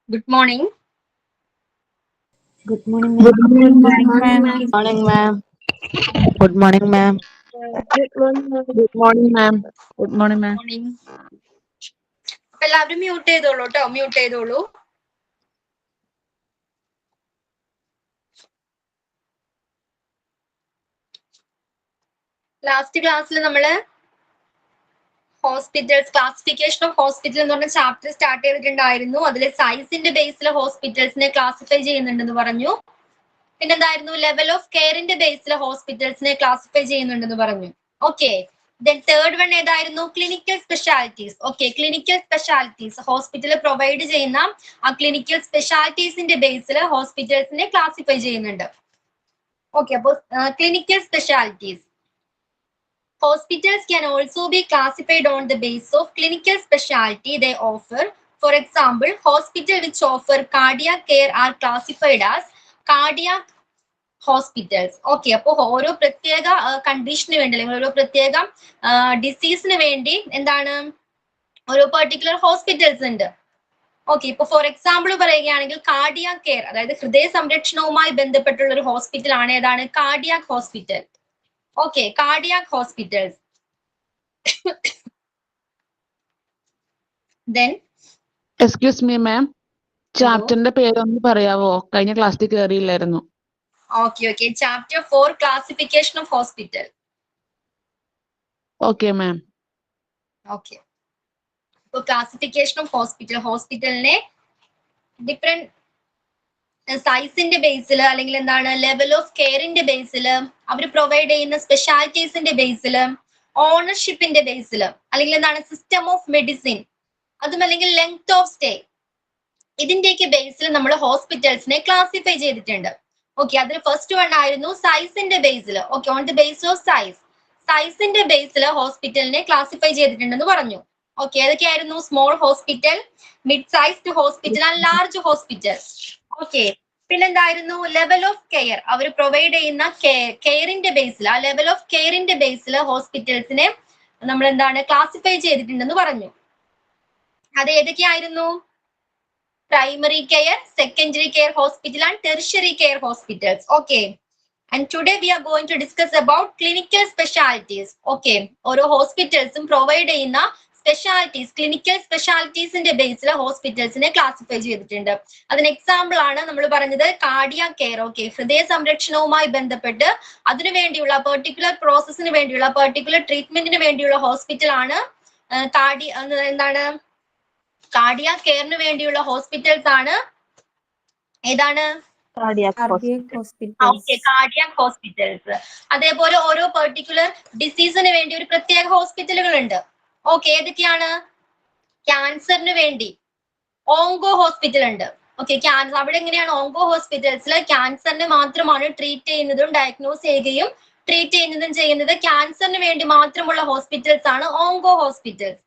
Good morning. Good morning, Good ma'am. morning, Good morning, ma'am. ma'am. Morning, ma'am. Good morning, ma'am. Good morning, ma'am. Good morning, ma'am. Good morning, ma'am. Morning. അപ്പൊ എല്ലാവരും mute ചെയ്തോളൂ കേട്ടോ, mute ചെയ്തോളൂ. Last ക്ലാസ്സിൽ നമ്മള് hospitals, classification of hospital എന്ന് പറഞ്ഞ chapter start ചെയ്തിട്ടുണ്ടായിരുന്നു. അതിൽ സൈസിന്റെ ബേസിൽ ഹോസ്പിറ്റൽസിനെ ക്ലാസിഫൈ ചെയ്യുന്നുണ്ടെന്ന് പറഞ്ഞു. പിന്നെന്തായിരുന്നു, ലെവൽ ഓഫ് കെയറിന്റെ ബേസിൽ ഹോസ്പിറ്റൽസിനെ ക്ലാസിഫൈ ചെയ്യുന്നുണ്ടെന്ന് പറഞ്ഞു. ഓക്കെ, ദെൻ തേർഡ് വൺ ഏതായിരുന്നു, clinical specialities. Okay, clinical specialities hospital provide ചെയ്യുന്ന ആ ക്ലിനിക്കൽ സ്പെഷ്യാലിറ്റീസിന്റെ ബേസിൽ ഹോസ്പിറ്റൽസിനെ ക്ലാസിഫൈ ചെയ്യുന്നുണ്ട്. ഓക്കെ, അപ്പോൾ clinical specialities. Hospitals can also be classified on the basis of clinical specialty they offer. For example, hospitals which offer cardiac care are classified as cardiac hospitals. Okay, അപ്പോൾ ഓരോ പ്രത്യേക കണ്ടീഷന് വേണ്ടി അല്ലെങ്കിൽ ഓരോ പ്രത്യേക ഡിസീസിന് വേണ്ടി എന്താണ് ഓരോ പെർട്ടിക്കുലർ ഹോസ്പിറ്റൽസ് ഉണ്ട്. ഓക്കെ, ഇപ്പൊ ഫോർ എക്സാമ്പിൾ പറയുകയാണെങ്കിൽ കാർഡിയാക് കെയർ, അതായത് ഹൃദയ സംരക്ഷണവുമായി ബന്ധപ്പെട്ടുള്ള ഒരു ഹോസ്പിറ്റൽ ആണ് ഏതാണ്, cardiac hospital. Okay, cardiac hospitals. Then excuse me ma'am, ചാപ്റ്ററിന്റെ പേരൊന്ന് പറയാവോ? കഴിഞ്ഞ ക്ലാസ്സിൽ കയറിയില്ലായിരുന്നു. okay, chapter 4, classification of hospital. Okay ma'am. Okay, so classification of hospital, ഹോസ്പിറ്റലിനെ ഡിഫറെന്റ് സൈസിന്റെ ബേസിൽ അല്ലെങ്കിൽ എന്താണ് ലെവൽ ഓഫ് കെയറിന്റെ ബേസിൽ, അവർ പ്രൊവൈഡ് ചെയ്യുന്ന സ്പെഷ്യാലിറ്റീസിന്റെ ബേസിൽ, ഓണർഷിപ്പിന്റെ ബേസിൽ, അല്ലെങ്കിൽ എന്താണ് സിസ്റ്റം ഓഫ് മെഡിസിൻ, അതും അല്ലെങ്കിൽ ലെങ്ത് ഓഫ് സ്റ്റേ, ഇതിന്റെയൊക്കെ ബേസിൽ നമ്മൾ ഹോസ്പിറ്റൽസിനെ ക്ലാസിഫൈ ചെയ്തിട്ടുണ്ട്. ഓക്കെ, അതിൽ ഫസ്റ്റ് വൺ ആയിരുന്നു സൈസിന്റെ ബേസിൽ. Okay, on the base of size, സൈസിന്റെ ബേസിൽ ഹോസ്പിറ്റലിനെ ക്ലാസിഫൈ ചെയ്തിട്ടുണ്ടെന്ന് പറഞ്ഞു. ഓക്കെ, ഏതൊക്കെയായിരുന്നു, small hospital, mid sized hospital and large hospital. Okay, പിന്നെന്തായിരുന്നു, ലെവൽ ഓഫ് കെയർ, അവർ പ്രൊവൈഡ് ചെയ്യുന്ന കെയറിന്റെ ബേസിൽ, ആ ലെവൽ ഓഫ് കെയറിന്റെ ബേസിൽ ഹോസ്പിറ്റൽസിനെ നമ്മൾ എന്താണ് ക്ലാസിഫൈ ചെയ്തിട്ടുണ്ടെന്ന് പറഞ്ഞു. അത് ഏതൊക്കെയായിരുന്നു, primary care, secondary care hospital and tertiary care hospitals. Okay, and today we are going to discuss about clinical specialties. Okay, ഓരോ ഹോസ്പിറ്റൽസും പ്രൊവൈഡ് ചെയ്യുന്ന സ്പെഷ്യാലിറ്റീസ്, ക്ലിനിക്കൽ സ്പെഷ്യാലിറ്റീസിന്റെ ബേസിൽ ഹോസ്പിറ്റൽസിനെ ക്ലാസിഫൈ ചെയ്തിട്ടുണ്ട്. അതിന് എക്സാമ്പിൾ ആണ് നമ്മൾ പറഞ്ഞത് കാർഡിയാക് കെയർ. ഓക്കെ, ഹൃദയ സംരക്ഷണവുമായി ബന്ധപ്പെട്ട് അതിനു വേണ്ടിയുള്ള പെർട്ടിക്കുലർ പ്രോസസ്സിന് വേണ്ടിയുള്ള പെർട്ടിക്കുലർ ട്രീറ്റ്മെന്റിന് വേണ്ടിയുള്ള ഹോസ്പിറ്റൽ ആണ് എന്താണ് കാർഡിയാക് കെയറിന് വേണ്ടിയുള്ള ഹോസ്പിറ്റൽസ് ആണ് ഏതാണ്, Cardiac hospital. Okay, cardiac hospitals. അതേപോലെ ഓരോ പെർട്ടിക്കുലർ ഡിസീസിന് വേണ്ടി ഒരു പ്രത്യേക ഹോസ്പിറ്റലുകൾ ഉണ്ട്. ഓക്കെ, ഏതൊക്കെയാണ്, ക്യാൻസറിന് വേണ്ടി ഓങ്കോ ഹോസ്പിറ്റൽ ഉണ്ട്. ഓക്കെ, ക്യാൻസർ അവിടെ എങ്ങനെയാണ്, ഓങ്കോ ഹോസ്പിറ്റൽസിൽ ക്യാൻസറിനെ മാത്രമാണ് ട്രീറ്റ് ചെയ്യുന്നതും ഡയഗ്നോസ് ചെയ്യുകയും ട്രീറ്റ് ചെയ്യുന്നത് ക്യാൻസറിന് വേണ്ടി മാത്രമുള്ള ഹോസ്പിറ്റൽസ് ആണ് ഓങ്കോ ഹോസ്പിറ്റൽസ്.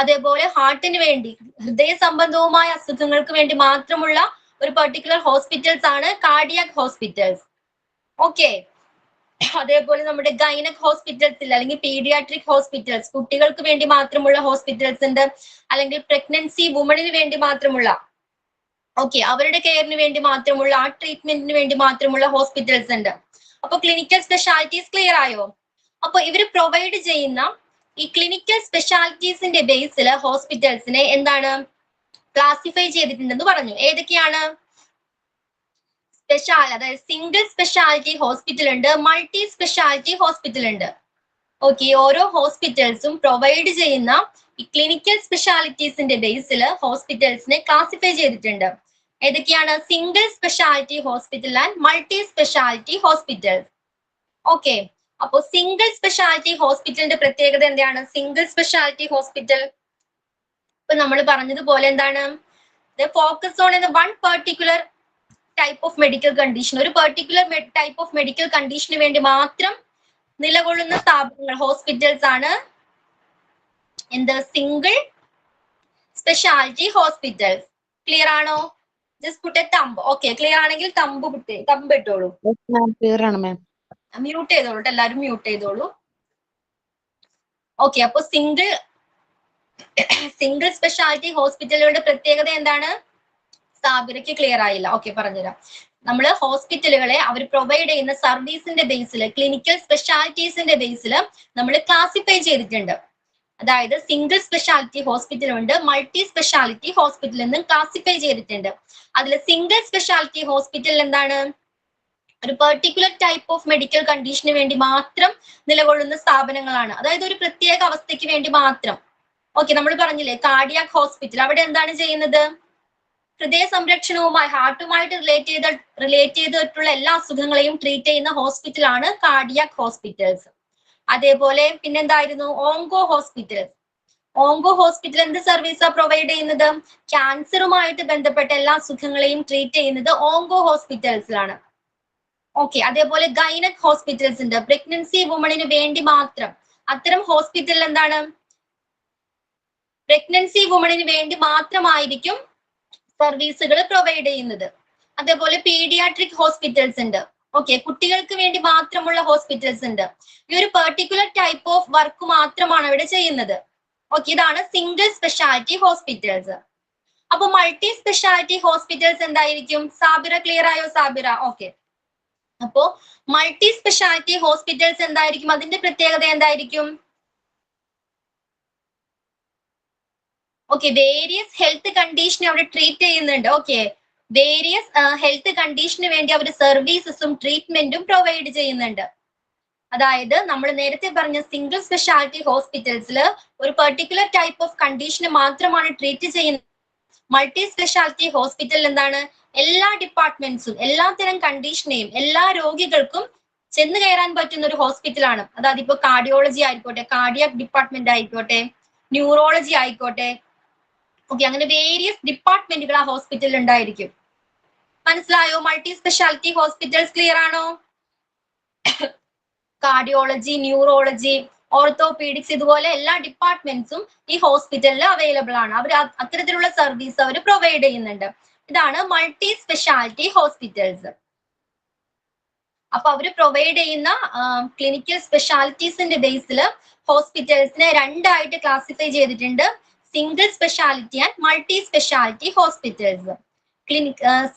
അതേപോലെ ഹാർട്ടിന് വേണ്ടി, ഹൃദയ സംബന്ധവുമായ അസുഖങ്ങൾക്ക് വേണ്ടി മാത്രമുള്ള ഒരു പെർട്ടിക്കുലർ ഹോസ്പിറ്റൽസ് ആണ് കാർഡിയാക് ഹോസ്പിറ്റൽസ്. ഓക്കെ, അതേപോലെ നമ്മുടെ ഗൈനക് ഹോസ്പിറ്റൽസ് ഇല്ല, അല്ലെങ്കിൽ പീഡിയാട്രിക് ഹോസ്പിറ്റൽസ്, കുട്ടികൾക്ക് വേണ്ടി മാത്രമുള്ള ഹോസ്പിറ്റൽസ് ഉണ്ട്, അല്ലെങ്കിൽ പ്രഗ്നൻസി വുമണിന് വേണ്ടി മാത്രമുള്ള, ഓക്കെ, അവരുടെ കെയറിന് വേണ്ടി മാത്രമുള്ള, ആ ട്രീറ്റ്മെന്റിന് വേണ്ടി മാത്രമുള്ള ഹോസ്പിറ്റൽസ് ഉണ്ട്. അപ്പൊ ക്ലിനിക്കൽ സ്പെഷ്യാലിറ്റീസ് ക്ലിയർ ആയോ? അപ്പൊ ഇവർ പ്രൊവൈഡ് ചെയ്യുന്ന ഈ ക്ലിനിക്കൽ സ്പെഷ്യാലിറ്റീസിന്റെ ബേസിൽ ഹോസ്പിറ്റൽസിനെ എന്താണ് ക്ലാസിഫൈ ചെയ്തിട്ടുണ്ടെന്ന് പറഞ്ഞു. ഏതൊക്കെയാണ്, അതായത് സിംഗിൾ സ്പെഷ്യാലിറ്റി ഹോസ്പിറ്റൽ ഉണ്ട്, മൾട്ടി സ്പെഷ്യാലിറ്റി ഹോസ്പിറ്റൽ ഉണ്ട്. ഓക്കെ, ഓരോ ഹോസ്പിറ്റൽസും പ്രൊവൈഡ് ചെയ്യുന്ന ഈ ക്ലിനിക്കൽ സ്പെഷ്യാലിറ്റീസിന്റെ ബേസിൽ ഹോസ്പിറ്റൽസിനെ ക്ലാസിഫൈ ചെയ്തിട്ടുണ്ട്. ഏതൊക്കെയാണ്, single speciality hospital and multi speciality hospital. Okay, അപ്പോ സിംഗിൾ സ്പെഷ്യാലിറ്റി ഹോസ്പിറ്റലിന്റെ പ്രത്യേകത എന്താണ്, സിംഗിൾ സ്പെഷ്യാലിറ്റി ഹോസ്പിറ്റൽ ഇപ്പൊ നമ്മൾ പറഞ്ഞതുപോലെ എന്താണ്, ഫോക്കസ് ഓൺ എന്ന one particular type of medical condition, ഒരു പെർട്ടിക്കുലർ ടൈപ്പ് ഓഫ് മെഡിക്കൽ കണ്ടീഷന് വേണ്ടി മാത്രം നിലകൊള്ളുന്ന സ്ഥാപനങ്ങൾ, ഹോസ്പിറ്റൽസ് ആണ് എന്ത്, സിംഗിൾ സ്പെഷ്യാലിറ്റി ഹോസ്പിറ്റൽ. ക്ലിയർ ആണോ? Just put A thumb. Okay, clear ആണെങ്കിൽ തമ്പ് ഇട്ടോളൂ. ക്ലിയർ ആണ് മാം. മ്യൂട്ട് ചെയ്തോളൂ, എല്ലാവരും മ്യൂട്ട് ചെയ്തോളൂ. ഓക്കെ, അപ്പൊ സിംഗിൾ സ്പെഷ്യാലിറ്റി ഹോസ്പിറ്റലുകളുടെ പ്രത്യേകത എന്താണ്, സാബിറയ്ക്ക് ക്ലിയർ ആയില്ല. ഓക്കെ, പറഞ്ഞുതരാം. നമ്മൾ ഹോസ്പിറ്റലുകളെ അവർ പ്രൊവൈഡ് ചെയ്യുന്ന സർവീസിന്റെ ബേസിൽ, ക്ലിനിക്കൽ സ്പെഷ്യാലിറ്റീസിന്റെ ബേസിൽ നമ്മൾ ക്ലാസിഫൈ ചെയ്തിട്ടുണ്ട്. അതായത് സിംഗിൾ സ്പെഷ്യാലിറ്റി ഹോസ്പിറ്റൽ ഉണ്ട്, മൾട്ടി സ്പെഷ്യാലിറ്റി ഹോസ്പിറ്റൽ എന്നും ക്ലാസിഫൈ ചെയ്തിട്ടുണ്ട്. അതിൽ സിംഗിൾ സ്പെഷ്യാലിറ്റി ഹോസ്പിറ്റൽ എന്താണ്? ഒരു പെർട്ടിക്കുലർ ടൈപ്പ് ഓഫ് മെഡിക്കൽ കണ്ടീഷന് വേണ്ടി മാത്രം നിലകൊള്ളുന്ന സ്ഥാപനങ്ങളാണ്. അതായത് ഒരു പ്രത്യേക അവസ്ഥയ്ക്ക് വേണ്ടി മാത്രം. ഓക്കെ, നമ്മൾ പറഞ്ഞില്ലേ കാർഡിയാക് ഹോസ്പിറ്റൽ, അവിടെ എന്താണ് ചെയ്യുന്നത്? ഹൃദയ സംരക്ഷണവുമായി, ഹാർട്ടുമായിട്ട് റിലേറ്റ് ചെയ്തിട്ടുള്ള എല്ലാ അസുഖങ്ങളെയും ട്രീറ്റ് ചെയ്യുന്ന ഹോസ്പിറ്റലാണ് കാർഡിയാക് ഹോസ്പിറ്റൽസ്. അതേപോലെ പിന്നെന്തായിരുന്നു? Onco hospital. ഓങ്കോ ഹോസ്പിറ്റൽ എന്ത് സർവീസാ പ്രൊവൈഡ് ചെയ്യുന്നത്? ക്യാൻസറുമായിട്ട് ബന്ധപ്പെട്ട എല്ലാ അസുഖങ്ങളെയും ട്രീറ്റ് ചെയ്യുന്നത് ഓങ്കോ ഹോസ്പിറ്റൽസിലാണ്. ഓക്കെ, അതേപോലെ ഗൈനക് ഹോസ്പിറ്റൽസ് ഉണ്ട്, പ്രഗ്നൻസി വുമണിന് വേണ്ടി മാത്രം. അത്തരം ഹോസ്പിറ്റലിൽ എന്താണ്? പ്രഗ്നൻസി വുമണിന് വേണ്ടി മാത്രമായിരിക്കും സർവീസുകൾ പ്രൊവൈഡ് ചെയ്യുന്നത്. അതേപോലെ പീഡിയാട്രിക് ഹോസ്പിറ്റൽസ് ഉണ്ട്. ഓക്കെ, കുട്ടികൾക്ക് വേണ്ടി മാത്രമുള്ള ഹോസ്പിറ്റൽസ് ഉണ്ട്. ഈ ഒരു പെർട്ടിക്കുലർ ടൈപ്പ് ഓഫ് വർക്ക് മാത്രമാണ് ഇവിടെ ചെയ്യുന്നത്. ഓക്കെ, ഇതാണ് സിംഗിൾ സ്പെഷ്യാലിറ്റി ഹോസ്പിറ്റൽസ്. അപ്പൊ മൾട്ടി സ്പെഷ്യാലിറ്റി ഹോസ്പിറ്റൽസ് എന്തായിരിക്കും? സാബിറ ക്ലിയർ ആയോ? സാബിറ, ഓക്കെ. അപ്പോ മൾട്ടി സ്പെഷ്യാലിറ്റി ഹോസ്പിറ്റൽസ് എന്തായിരിക്കും? അതിന്റെ പ്രത്യേകത എന്തായിരിക്കും? ഓക്കെ, വേരിയസ് ഹെൽത്ത് കണ്ടീഷൻ അവിടെ ട്രീറ്റ് ചെയ്യുന്നുണ്ട്. ഓക്കെ, വേരിയസ് ഹെൽത്ത് കണ്ടീഷന് വേണ്ടി അവർ സർവീസസും ട്രീറ്റ്മെന്റും പ്രൊവൈഡ് ചെയ്യുന്നുണ്ട്. അതായത് നമ്മൾ നേരത്തെ പറഞ്ഞ സിംഗിൾ സ്പെഷ്യാലിറ്റി ഹോസ്പിറ്റൽസിൽ ഒരു പെർട്ടിക്കുലർ ടൈപ്പ് ഓഫ് കണ്ടീഷന് മാത്രമാണ് ട്രീറ്റ് ചെയ്യുന്നത്. മൾട്ടി സ്പെഷ്യാലിറ്റി ഹോസ്പിറ്റലിൽ എന്താണ്? എല്ലാ ഡിപ്പാർട്ട്മെന്റ്സും, എല്ലാത്തരം കണ്ടീഷനെയും എല്ലാ രോഗികൾക്കും ചെന്ന് കയറാൻ പറ്റുന്ന ഒരു ഹോസ്പിറ്റലാണ്. അതായത് ഇപ്പൊ കാർഡിയോളജി ആയിക്കോട്ടെ, കാർഡിയാക് ഡിപ്പാർട്ട്മെന്റ് ആയിക്കോട്ടെ, ന്യൂറോളജി ആയിക്കോട്ടെ. ഓക്കെ, അങ്ങനെ വേരിയസ് ഡിപ്പാർട്ട്മെന്റുകൾ ആ ഹോസ്പിറ്റലിൽ ഉണ്ടായിരിക്കും. മനസ്സിലായോ? മൾട്ടി സ്പെഷ്യാലിറ്റി ഹോസ്പിറ്റൽസ് ക്ലിയർ ആണോ? കാർഡിയോളജി, ന്യൂറോളജി, ഓർത്തോപീഡിക്സ്, ഇതുപോലെ എല്ലാ ഡിപ്പാർട്ട്മെന്റ്സും ഈ ഹോസ്പിറ്റലിൽ അവൈലബിൾ ആണ്. അവർ അത്തരത്തിലുള്ള സർവീസ് അവർ പ്രൊവൈഡ് ചെയ്യുന്നുണ്ട്. ഇതാണ് മൾട്ടി സ്പെഷ്യാലിറ്റി ഹോസ്പിറ്റൽസ്. അപ്പൊ അവർ പ്രൊവൈഡ് ചെയ്യുന്ന ക്ലിനിക്കൽ സ്പെഷ്യാലിറ്റീസിന്റെ ബേസിൽ ഹോസ്പിറ്റൽസിനെ രണ്ടായിട്ട് ക്ലാസിഫൈ ചെയ്തിട്ടുണ്ട്: single speciality and multi speciality hospitals.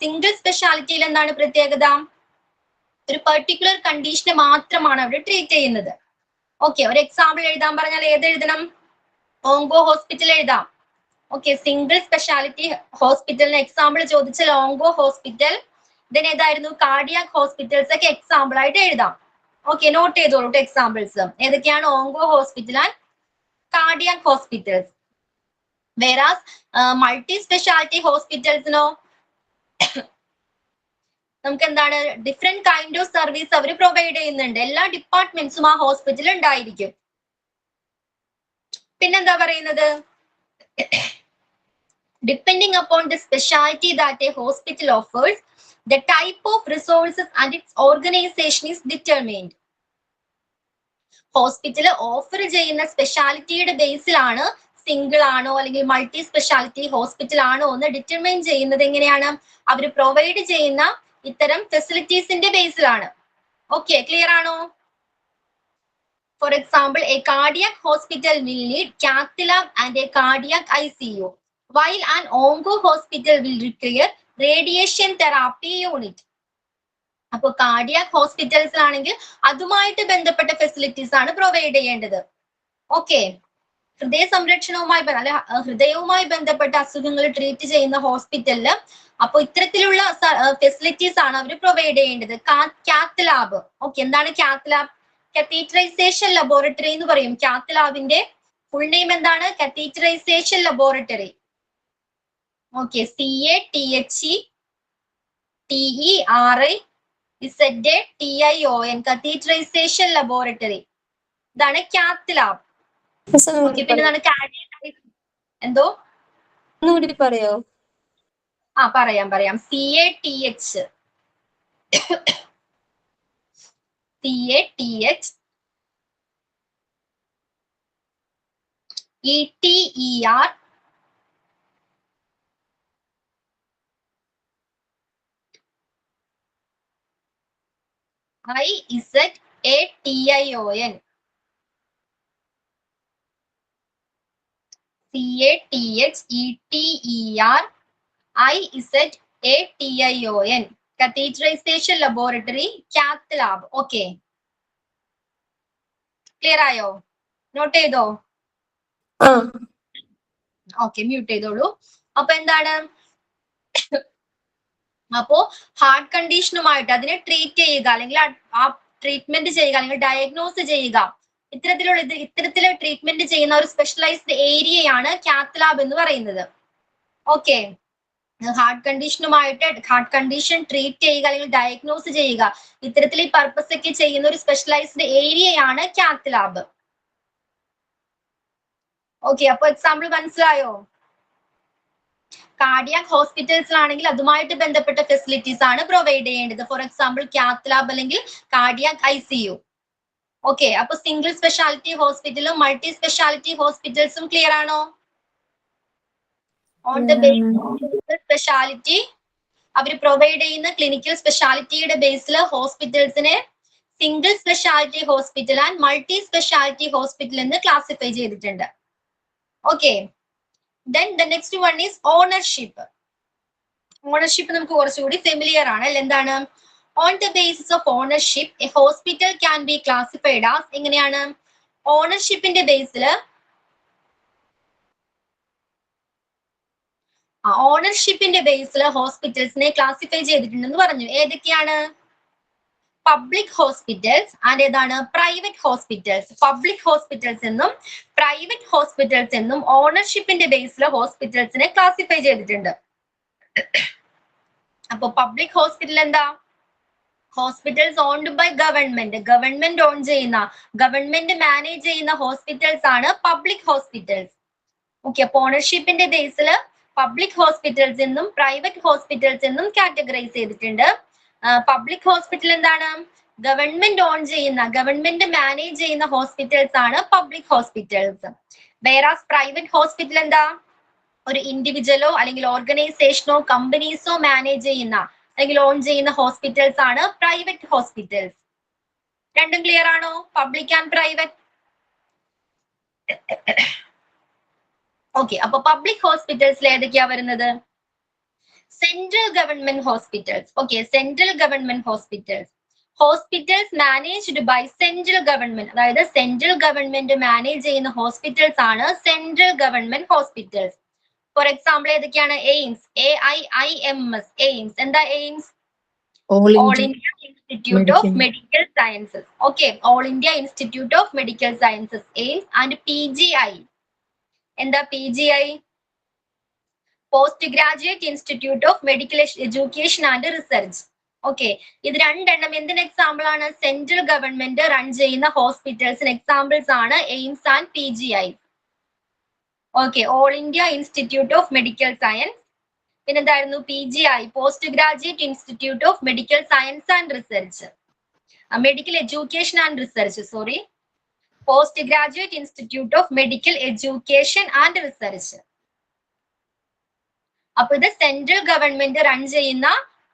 Single സ്പെഷ്യാലിറ്റിയിൽ എന്താണ് പ്രത്യേകത? ഒരു പെർട്ടിക്കുലർ കണ്ടീഷനെ മാത്രമാണ് അവിടെ ട്രീറ്റ് ചെയ്യുന്നത്. ഓക്കെ, ഒരു എക്സാമ്പിൾ എഴുതാൻ പറഞ്ഞാൽ ഏത് എഴുതണം? ഓങ്കോ ഹോസ്പിറ്റൽ എഴുതാം. ഓക്കെ, സിംഗിൾ സ്പെഷ്യാലിറ്റി ഹോസ്പിറ്റലിന് എക്സാമ്പിൾ ചോദിച്ചാൽ ഓങ്കോ ഹോസ്പിറ്റൽ, then ഏതായിരുന്നു? കാർഡിയാക് ഹോസ്പിറ്റൽസ് ഒക്കെ എക്സാമ്പിൾ ആയിട്ട് എഴുതാം. ഓക്കെ, നോട്ട് ചെയ്തോളൂ എക്സാമ്പിൾസ്. ഏതൊക്കെയാണ്? Onco hospital and cardiac hospitals. Whereas multi speciality ഹോസ്പിറ്റൽസിനോ നമുക്ക് എന്താണ്? ഡിഫറെന്റ് കൈൻഡ് ഓഫ് സർവീസ് അവർ പ്രൊവൈഡ് ചെയ്യുന്നുണ്ട്. എല്ലാ ഡിപ്പാർട്ട്മെന്റ്സും ആ ഹോസ്പിറ്റലിൽ ഉണ്ടായിരിക്കും. പിന്നെന്താ പറയുന്നത്? Depending upon the specialty that a hospital offers, the type of resources and its organization is determined. Hospital offer ചെയ്യുന്ന സ്പെഷ്യാലിറ്റിയുടെ ബേസിലാണ് സിംഗിൾ ആണോ അല്ലെങ്കിൽ മൾട്ടി സ്പെഷ്യാലിറ്റി ഹോസ്പിറ്റൽ ആണോ എന്ന് ഡിറ്റർമൈൻ ചെയ്യുന്നത്. എങ്ങനെയാണ്? അവർ പ്രൊവൈഡ് ചെയ്യുന്ന ഇത്തരം ഫെസിലിറ്റീസിന്റെ ബേസിലാണ്. ഓക്കെ, ക്ലിയർ ആണോ? For example, A cardiac hospital will need cath lab and a cardiac ICU, while an onco hospital will require radiation therapy unit. അപ്പോൾ കാർഡിയാക് ഹോസ്പിറ്റൽസിലാണെങ്കിൽ അതുമായിട്ട് ബന്ധപ്പെട്ട ഫെസിലിറ്റീസ് ആണ് പ്രൊവൈഡ് ചെയ്യേണ്ടത്. ഓക്കെ, ഹൃദയ സംരക്ഷണവുമായി അല്ലെ ഹൃദയവുമായി ബന്ധപ്പെട്ട അസുഖങ്ങൾ ട്രീറ്റ് ചെയ്യുന്ന ഹോസ്പിറ്റലില് അപ്പോൾ ഇത്തരത്തിലുള്ള ഫെസിലിറ്റീസ് ആണ് അവർ പ്രൊവൈഡ് ചെയ്യേണ്ടത്. കാത്ത് ലാബ്. ഓക്കെ, എന്താണ് കാത്ത് ലാബ്? കത്തീറ്ററൈസേഷൻ ലബോറട്ടറി എന്ന് പറയും. കാത്ത് ലാബിന്റെ ഫുൾ നെയിം എന്താണ്? Catheterisation laboratory. Okay, CATHETERIZATION catheterisation laboratory. ഇതാണ് കാത്ത് ലാബ്. ഓക്കെ, പിന്നെ എന്താണ്? എന്തോ ഒന്നുകൂടി പറയോ? പറയാം. CATHETERIZATION. IZATION. Catheterization laboratory, cath lab. Okay. Clear ആയോ? നോട്ട് ചെയ്തോ? ആ ഓക്കെ, മ്യൂട്ട് ചെയ്തോളൂ. അപ്പൊ എന്താണ്? അപ്പോ ഹാർട്ട് കണ്ടീഷനുമായിട്ട് അതിനെ ട്രീറ്റ് ചെയ്യുക, അല്ലെങ്കിൽ ആ ട്രീറ്റ്മെന്റ് ചെയ്യുക, അല്ലെങ്കിൽ ഡയഗ്നോസ് ചെയ്യുക, ഇത്തരത്തില് ട്രീറ്റ്മെന്റ് ചെയ്യുന്ന ഒരു സ്പെഷ്യലൈസ്ഡ് ഏരിയയാണ് കാത്ത് ലാബ് എന്ന് പറയുന്നത്. ഓക്കെ, ഹാർട്ട് കണ്ടീഷൻ ട്രീറ്റ് ചെയ്യുക അല്ലെങ്കിൽ ഡയഗ്നോസ് ചെയ്യുക, ഇത്തരത്തിൽ ഈ പർപ്പസ് ഒക്കെ ചെയ്യുന്ന ഒരു സ്പെഷ്യലൈസ്ഡ് ഏരിയയാണ് കാത്ത് ലാബ്. ഓക്കെ, അപ്പൊ എക്സാമ്പിൾ മനസ്സിലായോ? കാർഡിയാക് ഹോസ്പിറ്റൽസിലാണെങ്കിൽ അതുമായിട്ട് ബന്ധപ്പെട്ട ഫെസിലിറ്റീസ് ആണ് പ്രൊവൈഡ് ചെയ്യേണ്ടത്. ഫോർ എക്സാമ്പിൾ കാത്ത് ലാബ് അല്ലെങ്കിൽ കാർഡിയാക് ICU. ഓക്കെ, അപ്പൊ സിംഗിൾ സ്പെഷ്യാലിറ്റി ഹോസ്പിറ്റലും മൾട്ടി സ്പെഷ്യാലിറ്റി ഹോസ്പിറ്റൽസും ക്ലിയർ ആണോ? ഓൺ ദ ബേസിസ് സ്പെഷ്യാലിറ്റി അവർ പ്രൊവൈഡ് ചെയ്യുന്ന ക്ലിനിക്കൽ സ്പെഷ്യാലിറ്റിയുടെ ബേസിൽ ഹോസ്പിറ്റൽസിനെ single speciality hospital and multi speciality hospital എന്ന് ക്ലാസിഫൈ ചെയ്തിട്ടുണ്ട്. Okay, then the next one is ownership. Ownership നമുക്ക് കുറച്ചുകൂടി ഫെമിലിയർ ആണ്. എന്താണ്? On the basis of ownership, a hospital can be classified as എങ്ങനെയാണ്? ഓണർഷിപ്പിന്റെ ബേസിൽ ഹോസ്പിറ്റൽസിനെ ക്ലാസിഫൈ ചെയ്തിട്ടുണ്ടെന്ന് പറഞ്ഞു. ഏതൊക്കെയാണ്? പബ്ലിക് ഹോസ്പിറ്റൽസ് ആൻഡ് ഏതാണ്? Private hospitals. പബ്ലിക് ഹോസ്പിറ്റൽസ് എന്നും പ്രൈവറ്റ് ഹോസ്പിറ്റൽസ് എന്നും ഓണർഷിപ്പിന്റെ ബേസിൽ ഹോസ്പിറ്റൽസിനെ ക്ലാസിഫൈ ചെയ്തിട്ടുണ്ട്. അപ്പൊ പബ്ലിക് ഹോസ്പിറ്റൽ എന്താ? Hospitals owned by government. Government own ചെയ്യുന്ന, ഗവൺമെന്റ് മാനേജ് ചെയ്യുന്ന ഹോസ്പിറ്റൽസ് ആണ് പബ്ലിക് ഹോസ്പിറ്റൽസ്. ഓക്കെ, അപ്പൊ ഓണർഷിപ്പിന്റെ ബേസിൽ പബ്ലിക് ഹോസ്പിറ്റൽസ് എന്നും പ്രൈവറ്റ് ഹോസ്പിറ്റൽസ് എന്നും കാറ്റഗറൈസ് ചെയ്തിട്ടുണ്ട്. പബ്ലിക് ഹോസ്പിറ്റൽ എന്താണ്? ഗവൺമെന്റ് ഓൺ ചെയ്യുന്ന, ഗവൺമെന്റ് മാനേജ് ചെയ്യുന്ന ഹോസ്പിറ്റൽസ് ആണ് പബ്ലിക് ഹോസ്പിറ്റൽസ്. വേറാസ് പ്രൈവറ്റ് ഹോസ്പിറ്റൽ എന്താ? ഒരു ഇൻഡിവിജ്വലോ അല്ലെങ്കിൽ ഓർഗനൈസേഷനോ കമ്പനീസോ മാനേജ് ചെയ്യുന്ന അല്ലെങ്കിൽ ഓൺ ചെയ്യുന്ന ഹോസ്പിറ്റൽസ് ആണ് പ്രൈവറ്റ് ഹോസ്പിറ്റൽസ്. രണ്ടും ക്ലിയർ ആണോ? Public and private. ഓക്കെ, അപ്പൊ പബ്ലിക് ഹോസ്പിറ്റൽസിൽ ഏതൊക്കെയാ വരുന്നത്? Central government hospitals. Okay, central government hospitals. Hospitals managed by central government, അതായത് സെൻട്രൽ ഗവൺമെന്റ് മാനേജ് ചെയ്യുന്ന ഹോസ്പിറ്റൽസ് ആണ് central government hospitals. For example ഏതൊക്കെയാണ്? AIIMS, AIIMS. എയിംസ് എന്താ? AIIMS all India institute of medical sciences. Okay, all India institute of medical sciences, AIIMS. And PGI എന്താ? PGI post graduate institute of medical education and research. Okay, ഇത് രണ്ടെണ്ണം എന്തിന് example ആണ്? Central government run ചെയ്യുന്ന ഹോസ്പിറ്റൽസിന് examples ആണ് AIIMS and PGI. Okay, all India institute of medical science. പിന്നെന്തായിരുന്നു? PGI post graduate institute of medical science and research, medical education and research, sorry, post graduate institute of medical education and research. അപ്പൊ ഇത് central government run ചെയ്യുന്ന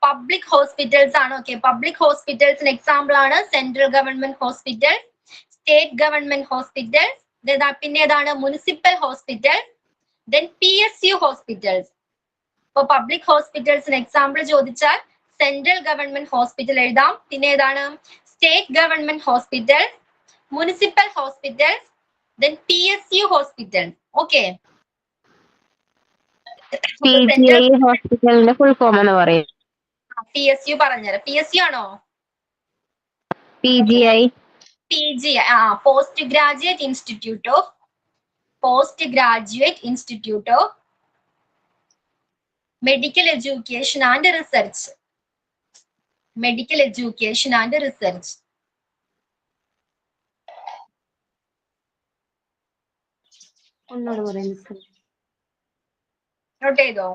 public hospitals ആണ്. Okay, public ഹോസ്പിറ്റൽസിന് example ആണ് central government hospital, state government hospitals, പിന്നെ ഏതാണ്? Municipal hospital, then PSU hospitals. ഇപ്പൊ public ഹോസ്പിറ്റൽസിന് എക്സാമ്പിൾ ചോദിച്ചാൽ സെൻട്രൽ ഗവൺമെന്റ് ഹോസ്പിറ്റൽ എഴുതാം. പിന്നെ ഏതാണ്? State government hospital, municipal hospitals, then PSU hospitals. Okay, PGI ഹോസ്പിറ്റലിന്റെ ഫുൾ ഫോം എന്ന് പറയും. PSU പറഞ്ഞുതരാം. PSU ആണോ? PGI post graduate institute of medical education and research. Medical education and research. ഒന്നോട് പറയുന്നത് നോട്ട് ചെയ്തോ?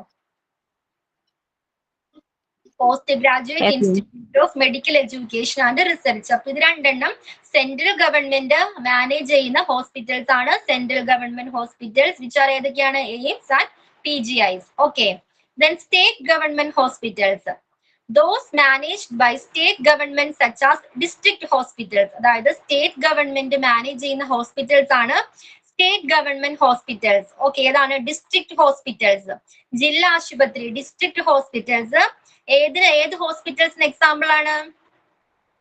Post graduate institute of medical education and research. അപ്പൊ ഇത് രണ്ടെണ്ണം സെൻട്രൽ ഗവൺമെന്റ് മാനേജ് ചെയ്യുന്ന ഹോസ്പിറ്റൽസ് ആണ് central government hospitals, which are ഏതൊക്കെയാണ്? AIIMS and PGIs. Okay, then state government hospitals, those managed by state government such as district hospitals. അതായത് state government manage ചെയ്യുന്ന hospitals ആണ് state government hospitals. Okay, ഏതാണ്? District hospitals, ജില്ലാ ആശുപത്രി, district hospitals. ഏത് ഹോസ്പിറ്റൽസിന് example ആണ്?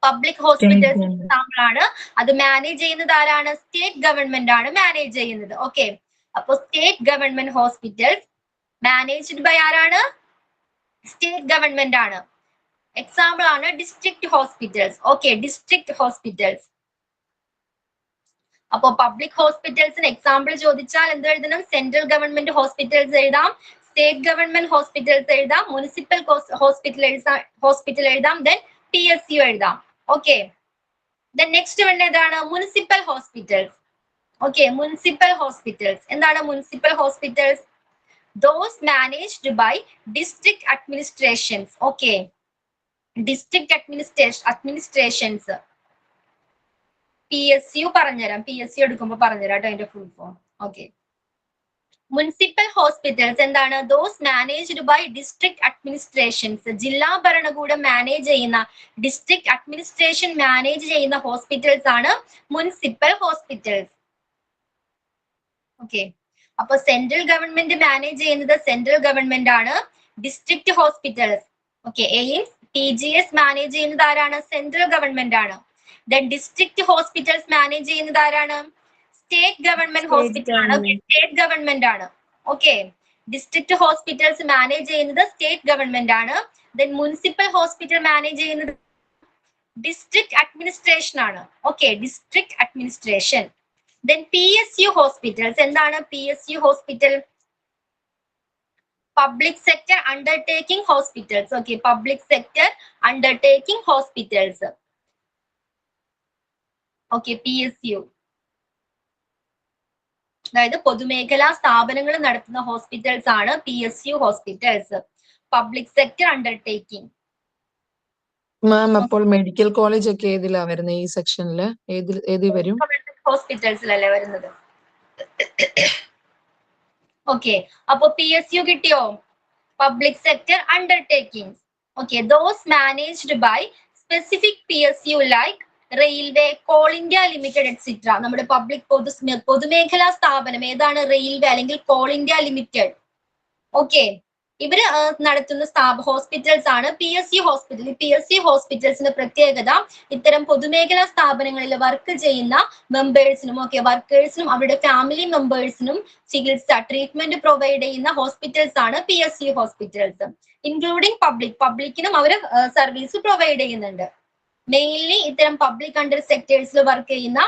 പബ്ലിക് ഹോസ്പിറ്റൽസ് എക്സാമ്പിൾ ആണ്. അത് മാനേജ് ചെയ്യുന്നത് ആരാണ്? സ്റ്റേറ്റ് ഗവൺമെന്റ് ആണ് മാനേജ് ചെയ്യുന്നത്. ഓക്കെ, അപ്പൊ state government hospitals managed by ആരാണ്? സ്റ്റേറ്റ് ഗവൺമെന്റ് ആണ്. എക്സാമ്പിൾ ആണ് district hospitals. Okay, district hospitals. അപ്പൊ പബ്ലിക് ഹോസ്പിറ്റൽസിന് എക്സാമ്പിൾ ചോദിച്ചാൽ എന്ത് എഴുതണം? സെൻട്രൽ ഗവൺമെന്റ് ഹോസ്പിറ്റൽസ് എഴുതാം, സ്റ്റേറ്റ് ഗവൺമെന്റ് ഹോസ്പിറ്റൽസ് എഴുതാം, മുനിസിപ്പൽ ഹോസ്പിറ്റൽ എഴുതാം, ദെൻ PSU എഴുതാം. ഓക്കെ, ദെൻ നെക്സ്റ്റ് വൺ ഏതാണ്? Municipal hospitals. Okay, municipal hospitals എന്താണ്? Municipal hospitals those managed by district administrations. Okay, district administrations. PSU പറഞ്ഞുതരാം, PSU എടുക്കുമ്പോ പറഞ്ഞുതരാം കേട്ടോ അതിന്റെ full form. Okay, municipal hospitals എന്താണ്? Those managed by district administrations. ജില്ലാ ഭരണകൂടം മാനേജ് ചെയ്യുന്ന, ഡിസ്ട്രിക്ട് അഡ്മിനിസ്ട്രേഷൻ മാനേജ് ചെയ്യുന്ന ഹോസ്പിറ്റൽസ് ആണ് മുനിസിപ്പൽ ഹോസ്പിറ്റൽസ്. ഓക്കെ, അപ്പൊ സെൻട്രൽ ഗവൺമെന്റ് മാനേജ് ചെയ്യുന്നത് സെൻട്രൽ ഗവൺമെന്റ് ആണ്. District hospitals, okay, AIIMS, TGS manage ചെയ്യുന്നത് ആരാണ്? സെൻട്രൽ ഗവൺമെന്റ് ആണ്. ദെൻ ഡിസ്ട്രിക്ട് ഹോസ്പിറ്റൽസ് മാനേജ് ചെയ്യുന്നത് ആരാണ്? സ്റ്റേറ്റ് ഗവൺമെന്റ് ഹോസ്പിറ്റൽ ആണ്. സ്റ്റേറ്റ് ഗവൺമെന്റ് ആണ്. ഓക്കെ, ഡിസ്ട്രിക്ട് ഹോസ്പിറ്റൽസ് മാനേജ് ചെയ്യുന്നത് സ്റ്റേറ്റ് ഗവൺമെന്റ് ആണ്. ദെൻ മുനിസിപ്പൽ ഹോസ്പിറ്റൽ മാനേജ് ചെയ്യുന്നത് ഡിസ്ട്രിക്ട് അഡ്മിനിസ്ട്രേഷൻ ആണ്. Okay, district administration. Then PSU hospitals എന്താണ്? PSU hospital public sector undertaking hospitals. Okay, public sector undertaking hospitals. Okay, PSU അതായത് പൊതുമേഖലാ സ്ഥാപനങ്ങൾ നടത്തുന്ന hospitals ആണ് PSU hospitals, public sector undertaking. Ma'am, അപ്പോൾ medical college ഒക്കെ ഏതിലാ വരുന്നത്? ഈ സെക്ഷനില് ഏതിൽ വരും? ഹോസ്പിറ്റൽസിലല്ലേ വരുന്നത്. ഓക്കെ, അപ്പൊ PSU കിട്ടിയോ? Public sector undertaking. Okay, those managed by specific PSU like railway, coal India limited etcetera. നമ്മുടെ പബ്ലിക് പൊതുമേഖലാ സ്ഥാപനം ഏതാണ്? റെയിൽവേ അല്ലെങ്കിൽ കോൾ ഇന്ത്യ ലിമിറ്റഡ്. ഓക്കെ, ഇവര് നടത്തുന്ന ഹോസ്പിറ്റൽസ് ആണ് PSU ഹോസ്പിറ്റൽ. PSU ഹോസ്പിറ്റൽസിന്റെ പ്രത്യേകത ഇത്തരം പൊതുമേഖലാ സ്ഥാപനങ്ങളിൽ വർക്ക് ചെയ്യുന്ന മെമ്പേഴ്സിനും, ഓക്കെ, വർക്കേഴ്സിനും അവരുടെ ഫാമിലി മെമ്പേഴ്സിനും ചികിത്സ, ട്രീറ്റ്മെന്റ് പ്രൊവൈഡ് ചെയ്യുന്ന ഹോസ്പിറ്റൽസ് ആണ് PSU ഹോസ്പിറ്റൽസ്. ഇൻക്ലൂഡിംഗ് പബ്ലിക്കിനും അവർ സർവീസ് പ്രൊവൈഡ് ചെയ്യുന്നുണ്ട്. മെയിൻലി ഇത്തരം പബ്ലിക് അണ്ടർ സെക്ടേഴ്സിൽ വർക്ക് ചെയ്യുന്ന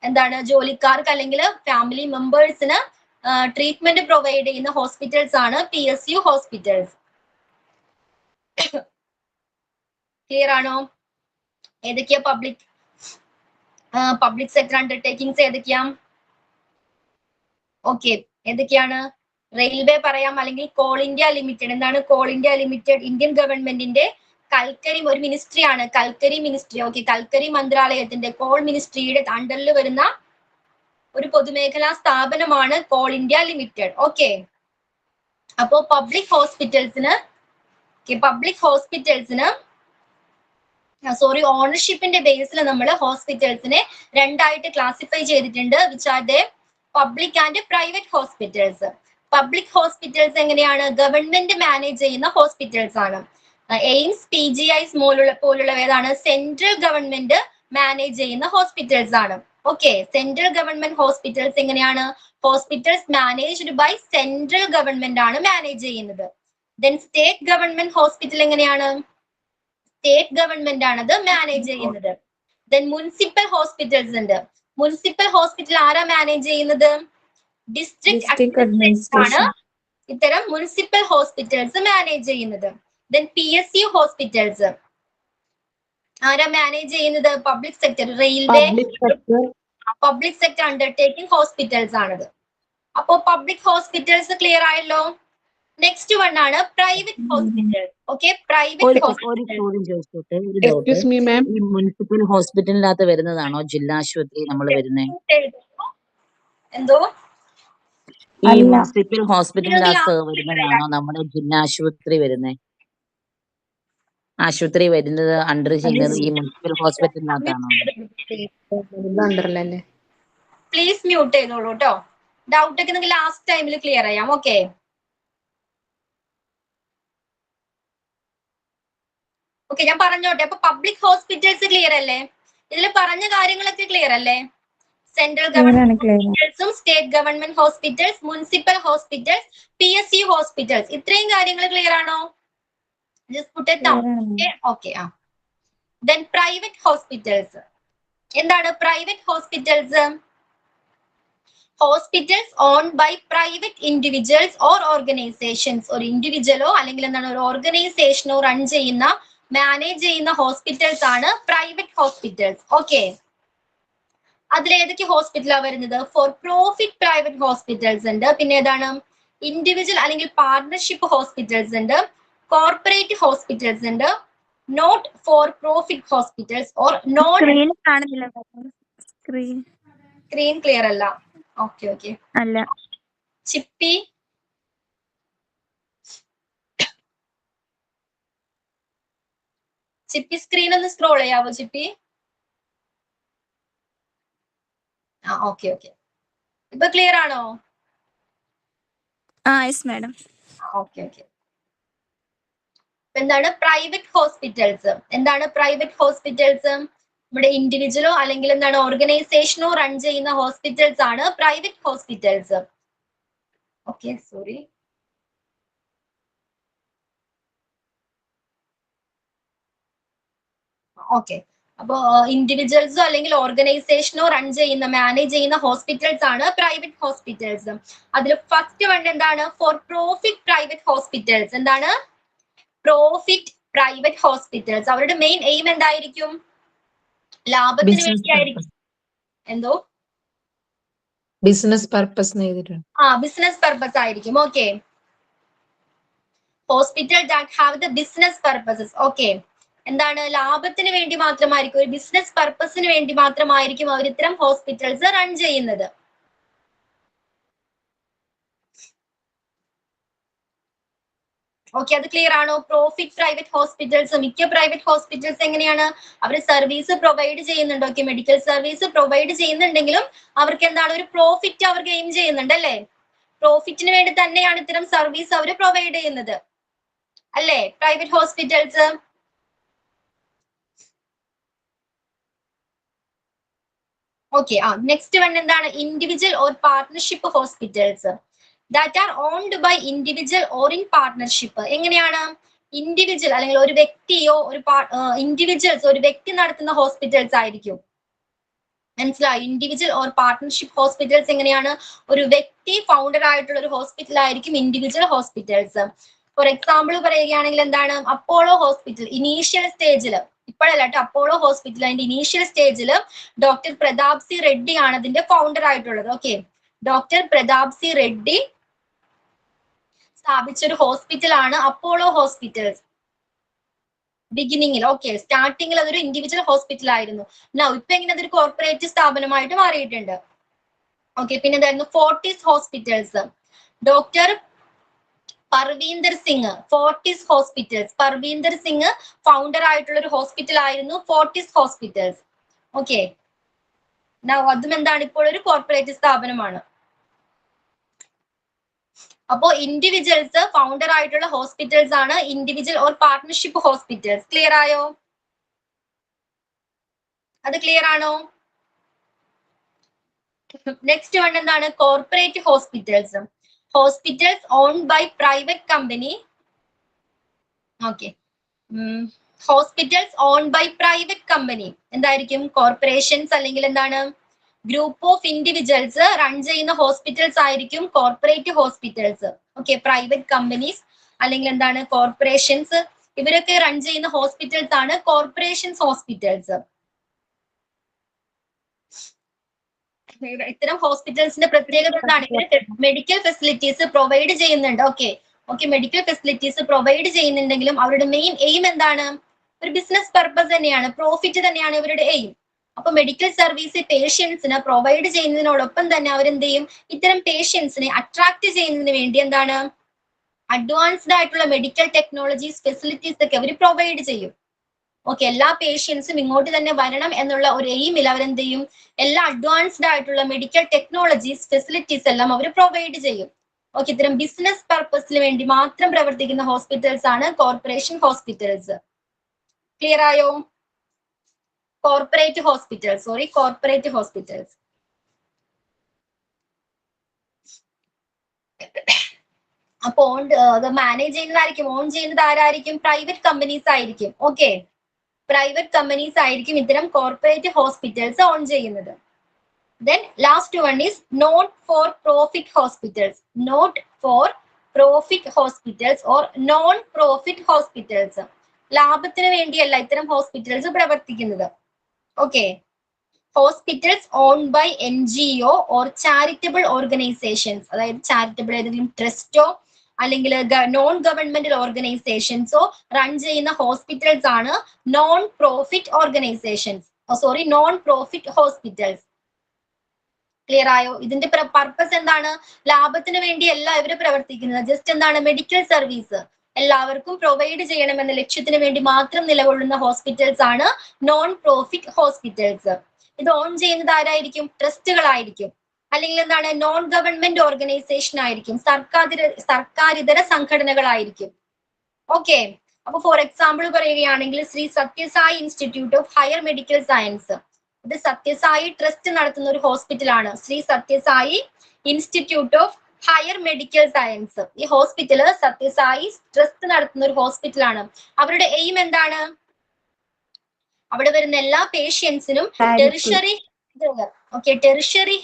എന്താണ് ജോലിക്കാർക്ക് അല്ലെങ്കിൽ ഫാമിലി മെമ്പേഴ്സിന് ട്രീറ്റ്മെന്റ് പ്രൊവൈഡ് ചെയ്യുന്ന ഹോസ്പിറ്റൽസ് ആണ് PSU ഹോസ്പിറ്റൽസ്. ക്ലിയർ ആണോ? ഏതൊക്കെയാ പബ്ലിക് സെക്ടർ അണ്ടർടേക്കിങ്സ്? ഏതൊക്കെയാ? ഓക്കെ, ഏതൊക്കെയാണ്? റെയിൽവേ പറയാം, അല്ലെങ്കിൽ കോൾ ഇന്ത്യ ലിമിറ്റഡ്. എന്താണ് കോൾ ഇന്ത്യ ലിമിറ്റഡ്? ഇന്ത്യൻ ഗവൺമെന്റിന്റെ കൽക്കരി ഒരു മിനിസ്ട്രി ആണ്, കൽക്കരി മിനിസ്ട്രി. ഓക്കെ, കൽക്കരി മന്ത്രാലയത്തിന്റെ കോൾ മിനിസ്ട്രിയുടെ അണ്ടറിൽ വരുന്ന ഒരു പൊതുമേഖലാ സ്ഥാപനമാണ് കോൾ ഇന്ത്യ ലിമിറ്റഡ്. ഓക്കെ, അപ്പോ പബ്ലിക് ഹോസ്പിറ്റൽസിന് ഓണർഷിപ്പിന്റെ ബേസിൽ നമ്മൾ ഹോസ്പിറ്റൽസിനെ രണ്ടായിട്ട് ക്ലാസിഫൈ ചെയ്തിട്ടുണ്ട്. Which are they? Public and private hospitals. Public hospitals എങ്ങനെയാണ്? ഗവൺമെന്റ് മാനേജ് ചെയ്യുന്ന ഹോസ്പിറ്റൽസ് ആണ്. എയിംസ്, PGIs പോലുള്ള ഏതാണ്? സെൻട്രൽ ഗവൺമെന്റ് മാനേജ് ചെയ്യുന്ന ഹോസ്പിറ്റൽസ് ആണ്. ഓക്കെ, സെൻട്രൽ ഗവൺമെന്റ് ഹോസ്പിറ്റൽസ് എങ്ങനെയാണ്? Hospitals managed by central government ആണ് മാനേജ് ചെയ്യുന്നത്. ദെൻ സ്റ്റേറ്റ് ഗവൺമെന്റ് ഹോസ്പിറ്റൽ എങ്ങനെയാണ്? സ്റ്റേറ്റ് ഗവൺമെന്റ് ആണ് അത് മാനേജ് ചെയ്യുന്നത്. ദെൻ മുനിസിപ്പൽ ഹോസ്പിറ്റൽസ് ഉണ്ട്. മുനിസിപ്പൽ ഹോസ്പിറ്റൽ ആരാ മാനേജ് ചെയ്യുന്നത്? ഡിസ്ട്രിക്ട് അഡ്മിനിസ്ട്രേഷൻ ആണ് ഇത്തരം മുനിസിപ്പൽ ഹോസ്പിറ്റൽസ് മാനേജ് ചെയ്യുന്നത്. ദെൻ PSU ഹോസ്പിറ്റൽസ് ആരാ മാനേജ് ചെയ്യുന്നത്? Public sector, railway, public sector undertaking hospitals ആണത്. അപ്പോ പബ്ലിക് ഹോസ്പിറ്റൽസ് ക്ലിയർ ആയല്ലോ. നെക്സ്റ്റ് വൺ ആണ് പ്രൈവറ്റ് ഹോസ്പിറ്റൽസ്. ഓക്കെ, പ്രൈവറ്റ് ഒരു ഹോസ്പിറ്റൽ. ചോദ്യം ചോദിച്ചോട്ടെ, ഒരു ഡൗട്ട്. എക്സ്ക്യൂസ് മീ മാം, ഈ മുനിസിപ്പൽ ഹോസ്പിറ്റലിനകത്ത് വരുന്നതാണോ ജില്ലാ ആശുപത്രി നമ്മൾ വരുന്നത്? എന്തോ? ഈ മുനിസിപ്പൽ ഹോസ്പിറ്റലിനകത്ത് വരുന്നതാണോ നമ്മുടെ ജില്ലാ ആശുപത്രി വരുന്നത്? ആശുപത്രി വരുന്നത് അണ്ടർ ചെയ്യുന്നത് ഈ മുനിസിപ്പൽ ഹോസ്പിറ്റലിനകത്താണോ? അണ്ടറിലല്ലേ? പ്ലീസ് മ്യൂട്ട് ചെയ്തോളൂ കേട്ടോ. ഡൗട്ട് ഒക്കെ നിങ്ങൾക്ക് ലാസ്റ്റ് ടൈമിൽ ക്ലിയർ ചെയ്യാം. ഓക്കെ, ഓക്കെ ഞാൻ പറഞ്ഞോട്ടെ. അപ്പൊ പബ്ലിക് ഹോസ്പിറ്റൽസ് ക്ലിയർ അല്ലേ? ഇതിൽ പറഞ്ഞ കാര്യങ്ങളൊക്കെ ക്ലിയർ അല്ലേ? സെൻട്രൽ ഗവൺമെന്റ് ഹോസ്പിറ്റൽസും state government hospitals, municipal hospitals, PSU hospitals, ഇത്രയും കാര്യങ്ങൾ ക്ലിയർ ആണോ? Just put a thumb. Okay. Then private hospitals. എന്താണ് private hospitals? Hospitals owned by private individuals or organizations. ഒരു ഇൻഡിവിജ്വലോ അല്ലെങ്കിൽ എന്താണ് ഒരു ഓർഗനൈസേഷനോ റൺ ചെയ്യുന്ന, മാനേജ് ചെയ്യുന്ന ഹോസ്പിറ്റൽസ് ആണ് പ്രൈവറ്റ് ഹോസ്പിറ്റൽസ്. ഓക്കെ, അതിൽ ഏതൊക്കെ ഹോസ്പിറ്റലാണ് വരുന്നത്? ഫോർ പ്രോഫിറ്റ് പ്രൈവറ്റ് ഹോസ്പിറ്റൽസ് ഉണ്ട്, പിന്നെ ഏതാണ് ഇൻഡിവിജ്വൽ അല്ലെങ്കിൽ പാർട്ണർഷിപ്പ് ഹോസ്പിറ്റൽസ് ഉണ്ട്, കോർപ്പറേറ്റ് ഹോസ്പിറ്റൽസ് ഉണ്ട്, not for profit hospitals or non. Screen clear അല്ല. ഓക്കെ ഓക്കെ അല്ല. ചിപ്പി സ്ക്രീൻ ഒന്ന് സ്ക്രോൾ ചെയ്യാവോ ചിപ്പി? ഓക്കെ ഓക്കെ, ഇപ്പൊ ക്ലിയർ ആണോ? Yes madam. Okay okay. എന്താണ് പ്രൈവറ്റ് ഹോസ്പിറ്റൽസ്? എന്താണ് പ്രൈവറ്റ് ഹോസ്പിറ്റൽസ്? നമ്മുടെ ഇൻഡിവിജ്വലോ അല്ലെങ്കിൽ എന്താണ് ഓർഗനൈസേഷനോ റൺ ചെയ്യുന്ന ഹോസ്പിറ്റൽസ് ആണ് private hospitals. Okay, sorry. Okay, അപ്പോ ഇൻഡിവിജ്വൽസോ അല്ലെങ്കിൽ ഓർഗനൈസേഷനോ റൺ ചെയ്യുന്ന, മാനേജ് ചെയ്യുന്ന ഹോസ്പിറ്റൽസ് ആണ് പ്രൈവറ്റ് ഹോസ്പിറ്റൽസ്. അതിൽ ഫസ്റ്റ് വൺ എന്താണ്? For profit private hospitals. എന്താണ് പ്രോഫിറ്റ് പ്രൈവറ്റ് ഹോസ്പിറ്റൽസ്? അവരുടെ മെയിൻ എയിം എന്തായിരിക്കും? ലാഭത്തിന് വേണ്ടിയായിരിക്കും. എന്തോ ബിസിനസ് പർപ്പസ് ബിസിനസ് പർപ്പസ് ആയിരിക്കും. Okay, hospital that have the business purposes. Okay, എന്താണ് ലാഭത്തിന് വേണ്ടി മാത്രമായിരിക്കും, ഒരു ബിസിനസ് പർപ്പസിന് വേണ്ടി മാത്രമായിരിക്കും അവർ ഇത്തരം ഹോസ്പിറ്റൽസ് റൺ ചെയ്യുന്നത്. ഓക്കെ, അത് ക്ലിയർ ആണോ? പ്രോഫിറ്റ് പ്രൈവറ്റ് ഹോസ്പിറ്റൽസ്, മിക്ക പ്രൈവറ്റ് ഹോസ്പിറ്റൽസ് എങ്ങനെയാണ്? അവർ സർവീസ് പ്രൊവൈഡ് ചെയ്യുന്നുണ്ട്. ഓക്കെ, മെഡിക്കൽ സർവീസ് പ്രൊവൈഡ് ചെയ്യുന്നുണ്ടെങ്കിലും അവർക്ക് എന്താണ് ഒരു പ്രോഫിറ്റ് അവർ ഗെയിൻ ചെയ്യുന്നുണ്ട് അല്ലേ? പ്രോഫിറ്റിന് വേണ്ടി തന്നെയാണ് ഇത്തരം സർവീസ് അവർ പ്രൊവൈഡ് ചെയ്യുന്നത് അല്ലേ private hospitals? Okay, next one എന്താണ്? Individual or partnership hospitals that are owned by individual or in partnership. എങ്ങനെയാണ്? ഇൻഡിവിജ്വൽ അല്ലെങ്കിൽ ഒരു വ്യക്തിയോ ഒരു ഇൻഡിവിജ്വൽസ്, ഒരു വ്യക്തി നടത്തുന്ന ഹോസ്പിറ്റൽസ് ആയിരിക്കും. മനസ്സിലായി? ഇൻഡിവിജ്വൽ ഓർ പാർട്ണർഷിപ്പ് ഹോസ്പിറ്റൽസ് എങ്ങനെയാണ്? ഒരു വ്യക്തി ഫൗണ്ടർ ആയിട്ടുള്ള ഒരു ഹോസ്പിറ്റൽ ആയിരിക്കും ഇൻഡിവിജ്വൽ ഹോസ്പിറ്റൽസ്. ഫോർ എക്സാമ്പിൾ പറയുകയാണെങ്കിൽ എന്താണ്? അപ്പോളോ ഹോസ്പിറ്റൽ ഇനീഷ്യൽ സ്റ്റേജില്, ഇപ്പോഴല്ല കേട്ടോ, അപ്പോളോ ഹോസ്പിറ്റൽ അതിന്റെ ഇനീഷ്യൽ സ്റ്റേജിൽ ഡോക്ടർ പ്രതാപ് സി റെഡ്ഡി ആണ് അതിന്റെ ഫൗണ്ടർ ആയിട്ടുള്ളത്. ഓക്കെ, ഡോക്ടർ പ്രതാപ് സി റെഡ്ഡി സ്ഥാപിച്ചൊരു ഹോസ്പിറ്റൽ ആണ് അപ്പോളോ ഹോസ്പിറ്റൽസ്. ബിഗിനിങ്ങിൽ, ഓക്കെ, സ്റ്റാർട്ടിങ്ങിൽ അതൊരു ഇൻഡിവിജ്വൽ ഹോസ്പിറ്റൽ ആയിരുന്നു. ഇപ്പൊ എങ്ങനെ അതൊരു കോർപ്പറേറ്റ് സ്ഥാപനമായിട്ട് മാറിയിട്ടുണ്ട്. ഓക്കെ, പിന്നെ എന്തായിരുന്നു? Fortis hospitals, doctor Parvinder Singh. Fortis hospitals, Parvinder Singh founder ആയിട്ടുള്ള ഒരു ഹോസ്പിറ്റൽ ആയിരുന്നു ഫോർട്ടിസ് ഹോസ്പിറ്റൽസ്. ഓക്കെ, അതും എന്താണ്? ഇപ്പോൾ ഒരു കോർപ്പറേറ്റ് സ്ഥാപനമാണ്. അപ്പോ ഇൻഡിവിജ്വൽസ് ഫൗണ്ടർ ആയിട്ടുള്ള ഹോസ്പിറ്റൽസ് ആണ് individual or partnership hospitals. Clear ആയോ? അത് ക്ലിയർ ആണോ? നെക്സ്റ്റ് വൺ എന്താണ്? Corporate hospitals. Hospitals owned by private company. Okay, hospitals owned by private company എന്തായിരിക്കും? കോർപ്പറേഷൻസ് അല്ലെങ്കിൽ എന്താണ് ഗ്രൂപ്പ് ഓഫ് ഇൻഡിവിജ്വൽസ് റൺ ചെയ്യുന്ന ഹോസ്പിറ്റൽസ് ആയിരിക്കും corporate hospitals. Okay, private companies അല്ലെങ്കിൽ എന്താണ് കോർപ്പറേഷൻസ്, ഇവരൊക്കെ റൺ ചെയ്യുന്ന ഹോസ്പിറ്റൽസ് ആണ് കോർപ്പറേഷൻസ് ഹോസ്പിറ്റൽസ്. ഇത്തരം ഹോസ്പിറ്റൽസിന്റെ പ്രത്യേകത എന്താണ്? മെഡിക്കൽ ഫെസിലിറ്റീസ് പ്രൊവൈഡ് ചെയ്യുന്നുണ്ട്. ഓക്കെ, മെഡിക്കൽ ഫെസിലിറ്റീസ് പ്രൊവൈഡ് ചെയ്യുന്നുണ്ടെങ്കിലും അവരുടെ മെയിൻ എയിം എന്താണ്? ഒരു ബിസിനസ് പർപ്പസ് തന്നെയാണ്, പ്രോഫിറ്റ് തന്നെയാണ് ഇവരുടെ എയിം. അപ്പൊ മെഡിക്കൽ സർവീസ് പേഷ്യൻസിന് പ്രൊവൈഡ് ചെയ്യുന്നതിനോടൊപ്പം തന്നെ അവരെന്ത് ചെയ്യും? ഇത്തരം പേഷ്യൻസിനെ അട്രാക്ട് ചെയ്യുന്നതിന് വേണ്ടി എന്താണ് അഡ്വാൻസ്ഡ് ആയിട്ടുള്ള മെഡിക്കൽ ടെക്നോളജീസ് ഫെസിലിറ്റീസ് ഒക്കെ അവർ പ്രൊവൈഡ് ചെയ്യും. ഓക്കെ, എല്ലാ പേഷ്യൻസും ഇങ്ങോട്ട് തന്നെ വരണം എന്നുള്ള ഒരു എയിമിൽ അവരെന്ത് ചെയ്യും, എല്ലാ അഡ്വാൻസ്ഡ് ആയിട്ടുള്ള മെഡിക്കൽ ടെക്നോളജീസ് ഫെസിലിറ്റീസ് എല്ലാം അവർ പ്രൊവൈഡ് ചെയ്യും. ഓക്കെ, ഇത്തരം ബിസിനസ് പർപ്പസിന് വേണ്ടി മാത്രം പ്രവർത്തിക്കുന്ന ഹോസ്പിറ്റൽസ് ആണ് കോർപ്പറേഷൻ ഹോസ്പിറ്റൽസ്. ക്ലിയർ ആയോ? Corporate hospitals. അപ്പൊ മാനേജ് ചെയ്യുന്നതായിരിക്കും, ഓൺ ചെയ്യുന്നത് ആരായിരിക്കും? പ്രൈവറ്റ് കമ്പനീസ് ആയിരിക്കും. ഓക്കെ, പ്രൈവറ്റ് കമ്പനീസ് ആയിരിക്കും ഇത്തരം കോർപ്പറേറ്റ് ഹോസ്പിറ്റൽസ് ഓൺ ചെയ്യുന്നത്. Then last one is not for profit hospitals. Not for profit hospitals or non-profit hospitals. ലാഭത്തിന് വേണ്ടിയല്ല ഇത്തരം ഹോസ്പിറ്റൽസ് പ്രവർത്തിക്കുന്നത്. Okay, hospitals own by NGO or charitable organisations, അതായത് charitable ഏതെങ്കിലും ട്രസ്റ്റോ അല്ലെങ്കിൽ നോൺ ഗവൺമെന്റൽ ഓർഗനൈസേഷൻസോ റൺ ചെയ്യുന്ന ഹോസ്പിറ്റൽസ് ആണ് നോൺ പ്രോഫിറ്റ് ഹോസ്പിറ്റൽസ്. ക്ലിയർ ആയോ? ഇതിന്റെ പർപ്പസ് എന്താണ്? ലാഭത്തിന് വേണ്ടിയല്ല ഇവര് പ്രവർത്തിക്കുന്നത്. ജസ്റ്റ് എന്താണ്, മെഡിക്കൽ സർവീസ് എല്ലാവർക്കും പ്രൊവൈഡ് ചെയ്യണമെന്ന ലക്ഷ്യത്തിന് വേണ്ടി മാത്രം നിലകൊള്ളുന്ന ഹോസ്പിറ്റൽസ് ആണ് നോൺ പ്രോഫിറ്റ് ഹോസ്പിറ്റൽസ്. ഇത് ഓൺ ചെയ്യുന്നത് ആരായിരിക്കും? ട്രസ്റ്റുകളായിരിക്കും, അല്ലെങ്കിൽ എന്താണ്, നോൺ ഗവൺമെന്റ് ഓർഗനൈസേഷൻ ആയിരിക്കും, സർക്കാരിതര സംഘടനകളായിരിക്കും. ഓക്കെ, അപ്പൊ ഫോർ എക്സാമ്പിൾ പറയുകയാണെങ്കിൽ Shri Sathya Sai institute of higher medical science, ഇത് സത്യസായി ട്രസ്റ്റ് നടത്തുന്ന ഒരു ഹോസ്പിറ്റലാണ്. Shri Sathya Sai institute of higher medical science, ഈ ഹോസ്പിറ്റല് സത്യസായി ട്രസ്റ്റ് നടത്തുന്ന ഒരു ഹോസ്പിറ്റലാണ്. അവരുടെ എയിം എന്താണ്? അവിടെ വരുന്ന എല്ലാ പേഷ്യൻസിനും ടെറിഷറി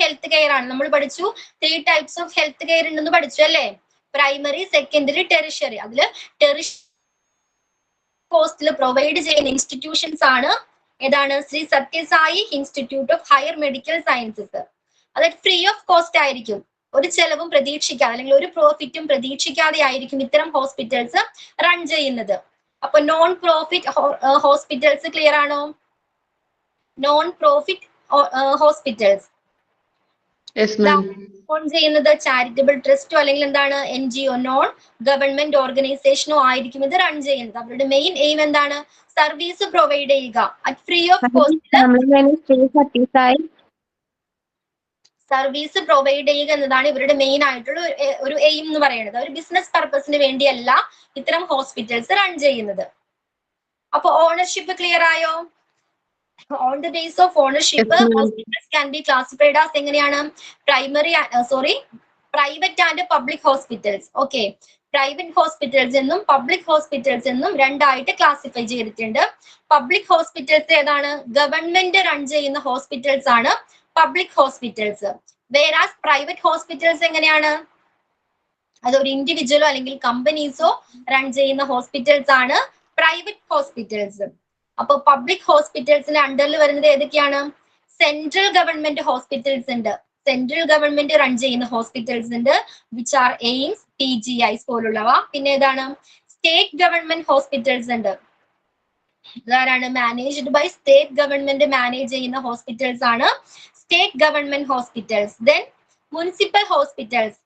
ഹെൽത്ത് കെയർ ആണ്. നമ്മൾ പഠിച്ചു 3 types ഓഫ് ഹെൽത്ത് കെയർ ഉണ്ടെന്ന് പഠിച്ചു അല്ലേ? Primary, secondary, tertiary. അതില് ടെറിഷറി കോസ്റ്റിൽ പ്രൊവൈഡ് ചെയ്യുന്ന ഇൻസ്റ്റിറ്റ്യൂഷൻസ് ആണ് ഏതാണ്? Shri Sathya Sai institute of higher medical sciences. അതായത് ഫ്രീ ഓഫ് കോസ്റ്റ് ആയിരിക്കും, ഒരു ചെലവും പ്രതീക്ഷിക്കാതെ അല്ലെങ്കിൽ ഒരു പ്രോഫിറ്റും പ്രതീക്ഷിക്കാതെ ആയിരിക്കും ഇത്തരം ഹോസ്പിറ്റൽസ് റൺ ചെയ്യുന്നത്. അപ്പൊ നോൺ പ്രോഫിറ്റ് ഹോസ്പിറ്റൽസ് ക്ലിയർ ആണോ? നോൺ പ്രോഫിറ്റ് ഹോസ്പിറ്റൽസ് ഓൺ ചെയ്യുന്നത് ചാരിറ്റബിൾ ട്രസ്റ്റോ അല്ലെങ്കിൽ എന്താണ്, NGO നോൺ ഗവൺമെന്റ് ഓർഗനൈസേഷനോ ആയിരിക്കും ഇത് റൺ ചെയ്യുന്നത്. അവരുടെ മെയിൻ എയിം എന്താണ്? സർവീസ് പ്രൊവൈഡ് ചെയ്യുക at free of cost. Service provide ചെയ്യുക എന്നതാണ് ഇവരുടെ മെയിൻ ആയിട്ടുള്ള ഒരു എയിം എന്ന് പറയുന്നത്. ഒരു ബിസിനസ് പർപ്പസിന് വേണ്ടിയല്ല ഇത്തരം ഹോസ്പിറ്റൽസ് റൺ ചെയ്യുന്നത്. അപ്പൊ ഓണർഷിപ്പ് ക്ലിയർ ആയോ? On the base of ownership hospitals can be classified as എങ്ങനെയാണ്? Private and public hospitals. Okay, private hospitals എന്നും പബ്ലിക് ഹോസ്പിറ്റൽസ് എന്നും രണ്ടായിട്ട് ക്ലാസിഫൈ ചെയ്തിട്ടുണ്ട്. പബ്ലിക് ഹോസ്പിറ്റൽസ് ഏതാണ്? ഗവൺമെന്റ് റൺ ചെയ്യുന്ന ഹോസ്പിറ്റൽസ് ആണ് പബ്ലിക് ഹോസ്പിറ്റൽസ്. വേറാസ് പ്രൈവറ്റ് ഹോസ്പിറ്റൽസ് എങ്ങനെയാണ്? അതൊരു ഇൻഡിവിജ്വലോ അല്ലെങ്കിൽ കമ്പനീസോ റൺ ചെയ്യുന്ന ഹോസ്പിറ്റൽസ് ആണ് പ്രൈവറ്റ് ഹോസ്പിറ്റൽസ്. അപ്പൊ പബ്ലിക് ഹോസ്പിറ്റൽസിന്റെ അണ്ടറിൽ വരുന്നത് ഏതൊക്കെയാണ്? സെൻട്രൽ ഗവൺമെന്റ് ഹോസ്പിറ്റൽസ് ഉണ്ട്, സെൻട്രൽ ഗവൺമെന്റ് റൺ ചെയ്യുന്ന ഹോസ്പിറ്റൽസ് ഉണ്ട്, വിച്ച് ആർ എയിംസ്, PGIs പോലുള്ളവ. പിന്നെ ഏതാണ്? സ്റ്റേറ്റ് ഗവൺമെന്റ് ഹോസ്പിറ്റൽസ് ഉണ്ട്. ഇതാരാണ്? Managed by state government manage ചെയ്യുന്ന ഹോസ്പിറ്റൽസ് ആണ് state government hospitals. Then municipal hospitals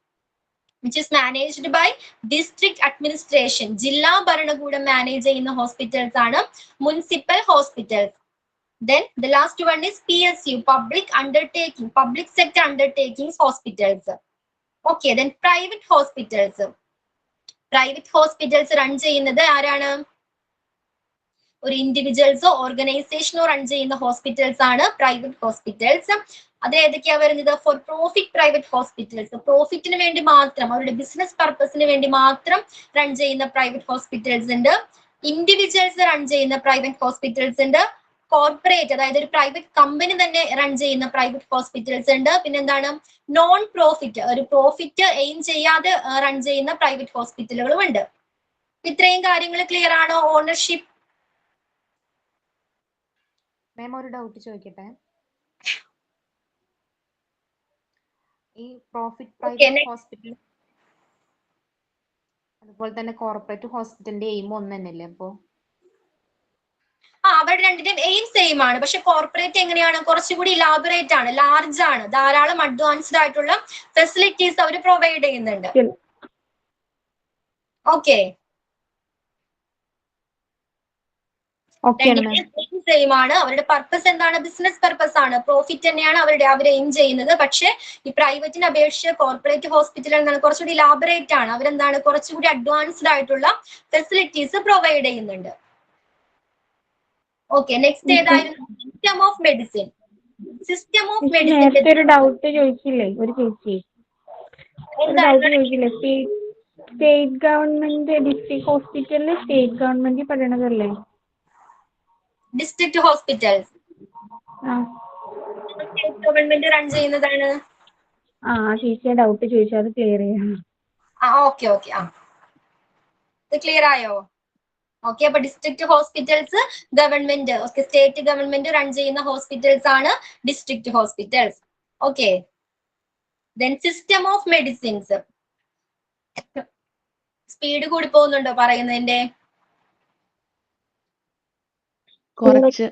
which is managed by district administration, ജില്ലാ ഭരണകൂടം മാനേജ് ചെയ്യുന്ന ഹോസ്പിറ്റൽസ് ആണ് municipal hospitals. Then the last one is PSU, public sector undertakings hospitals. Okay, then private hospitals run ചെയ്യുന്നത് ആരാണ്? ഒരു ഇൻഡിവിജ്വൽസോ ഓർഗനൈസേഷനോ run ചെയ്യുന്ന hospitals ആണ് private hospitals. അത് ഏതൊക്കെയാ വരുന്നത്? ഫോർ പ്രോഫിറ്റ് പ്രൈവറ്റ് ഹോസ്പിറ്റൽസ്, പ്രോഫിറ്റിന് വേണ്ടി മാത്രം, അവരുടെ ബിസിനസ് പർപ്പസിന് വേണ്ടി മാത്രം റൺ ചെയ്യുന്ന പ്രൈവറ്റ് ഹോസ്പിറ്റൽസ് ഉണ്ട്. ഇൻഡിവിജ്വൽസ് റൺ ചെയ്യുന്ന പ്രൈവറ്റ് ഹോസ്പിറ്റൽസ് ഉണ്ട്. കോർപ്പറേറ്റ്, അതായത് ഒരു പ്രൈവറ്റ് കമ്പനി തന്നെ റൺ ചെയ്യുന്ന പ്രൈവറ്റ് ഹോസ്പിറ്റൽസ് ഉണ്ട്. പിന്നെ എന്താണ്? നോൺ പ്രോഫിറ്റ്, ഒരു പ്രോഫിറ്റ് എയിം ചെയ്യാതെ റൺ ചെയ്യുന്ന പ്രൈവറ്റ് ഹോസ്പിറ്റലുകളും ഉണ്ട്. ഇത്രയും കാര്യങ്ങൾ ക്ലിയർ ആണോ? ഓണർഷിപ്പ്. മാം ഒരു ഡൗട്ട് ചോദിക്കട്ടെ. ഈ പ്രോഫിറ്റ് പ്രൈവറ്റ് ഹോസ്പിറ്റൽ അതുപോലെ തന്നെ കോർപ്പറേറ്റ് ഹോസ്പിറ്റലിന്റെ എയിം ഒന്ന് തന്നെയല്ലേ? അപ്പോ അവരുടെ രണ്ടിന്റെയും എയിം സെയിം ആണ്. പക്ഷെ കോർപ്പറേറ്റ് എങ്ങനെയാണ്? കുറച്ചുകൂടി ഇലാബറേറ്റ് ആണ്, ലാർജ് ആണ്, ധാരാളം അഡ്വാൻസ്ഡ് ആയിട്ടുള്ള ഫെസിലിറ്റീസ് അവർ പ്രൊവൈഡ് ചെയ്യുന്നുണ്ട്. ഓക്കെ ഓക്കെയാണ് മാം. സെയിം ആണ്. അവരുടെ പർപ്പസ് എന്താണ്? ബിസിനസ് പർപ്പസ് ആണ്. പ്രോഫിറ്റ് തന്നെയാണ് അവർ എയിം ചെയ്യുന്നത്. പക്ഷെ ഈ പ്രൈവറ്റിനെ അപേക്ഷിച്ച് കോർപ്പറേറ്റ് ഹോസ്പിറ്റൽ എന്താണ് കുറച്ചുകൂടി ഇലാബറേറ്റ് ആണ്. അവരെന്താണ് കുറച്ചുകൂടി അഡ്വാൻസ്ഡ് ആയിട്ടുള്ള ഫെസിലിറ്റീസ് പ്രൊവൈഡ് ചെയ്യുന്നുണ്ട്. ഓക്കെ, നെക്സ്റ്റ് ഏതായിരുന്നു? System of medicine. System of medicine നേരത്തെ ഒരു ഡൗട്ട് ചോദിച്ചില്ലേ ഒരു ചേച്ചി, ഒരു ഡൗട്ട് ചോദിച്ചില്ലേ, സ്റ്റേറ്റ് ഗവൺമെന്റ് ഡിസ്ട്രിക്ട് ഹോസ്പിറ്റലില് സ്റ്റേറ്റ് ഗവൺമെന്റ് പറയണതല്ലേ? ഡിസ്ട്രിക്ട് ഹോസ്പിറ്റൽസ് ആ സ്റ്റേറ്റ് ഗവൺമെന്റ് റൺ ചെയ്യുന്നതാണ്. ആ ചേച്ചിയെ ഡൗട്ട് ചോദിച്ചു, അത് ക്ലിയർ ചെയ്യാം. ഓക്കെ ഓക്കെ, ഇത് ക്ലിയർ ആയോ? ഓക്കെ, അപ്പൊ district hospitals government, okay, state government run ചെയ്യുന്ന ഹോസ്പിറ്റൽസ് ആണ് district hospitals. Okay, then system of medicines. Speed കൂടി പോകുന്നുണ്ടോ പറയുന്നതിന്റെ? കുറച്ച്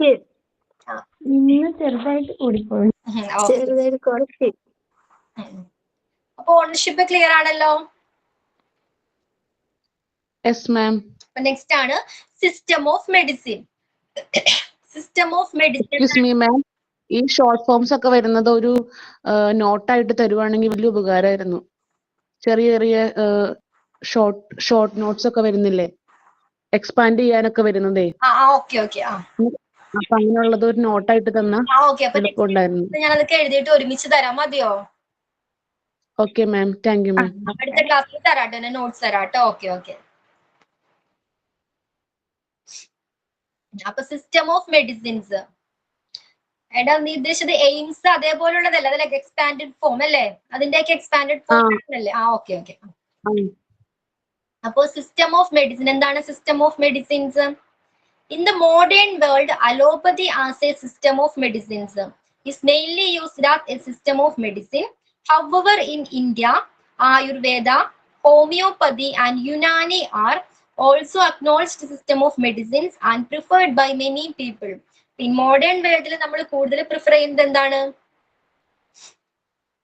ഇന്ന് ചെറുതായിട്ട് കൂടിപ്പോയി. അപ്പൊ ഓണർഷിപ്പ് ക്ലിയർ ആണല്ലോ. Yes ma'am. നെക്സ്റ്റ് ആണ് system of medicine. System of medicine. Excuse me മാം, ഈ ഷോർട്ട് ഫോംസ് ഒക്കെ വരുന്നത് ഒരു നോട്ടായിട്ട് തരുവാണെങ്കിൽ വലിയ ഉപകാരമായിരുന്നു. ചെറിയ ചെറിയ ഷോർട്ട് നോട്ട്സ് ഒക്കെ വരുന്നില്ലേ, എക്സ്പാൻഡ് ചെയ്യാനൊക്കെ വരുന്നതേ. ഓക്കെ ഓക്കെ, അപ്പൊ അങ്ങനെയുള്ളത് ഒരു നോട്ടായിട്ട് തന്നാ എളുപ്പമുണ്ടായിരുന്നു. ഞാൻ അതൊക്കെ എഴുതിയിട്ട് ഒരുമിച്ച് തരാം, മതിയോ? Okay ma'am, thank you ma'am. അടുത്ത ക്ലാസ്സിൽ തരാട്ടോ, ഞാൻ നോട്ട്സ് തരാട്ടോ. Okay okay. അപ്പൊ സിസ്റ്റം ഓഫ് മെഡിസിൻസ് എടാ നീ ഉദ്ദേശിച്ചത് എയിംസ് അതേപോലുള്ളതല്ല, അതിലൊക്കെ എക്സ്പാൻഡഡ് ഫോം അല്ലേ? അതിന്റെയൊക്കെ എക്സ്പാൻഡഡ് ഫോം അല്ലേ? Okay okay. അപ്പോ സിസ്റ്റം ഓഫ് മെഡിസിൻ എന്താണ്? System of medicines in the modern world, allopathy as A system of medicines is mainly used as a system of medicine. However, in India, Ayurveda, homeopathy and Unani are also acknowledged system of medicines and preferred by many people. In modern വേൾഡിൽ നമ്മൾ കൂടുതൽ prefer ചെയ്യുന്നത് എന്താണ്?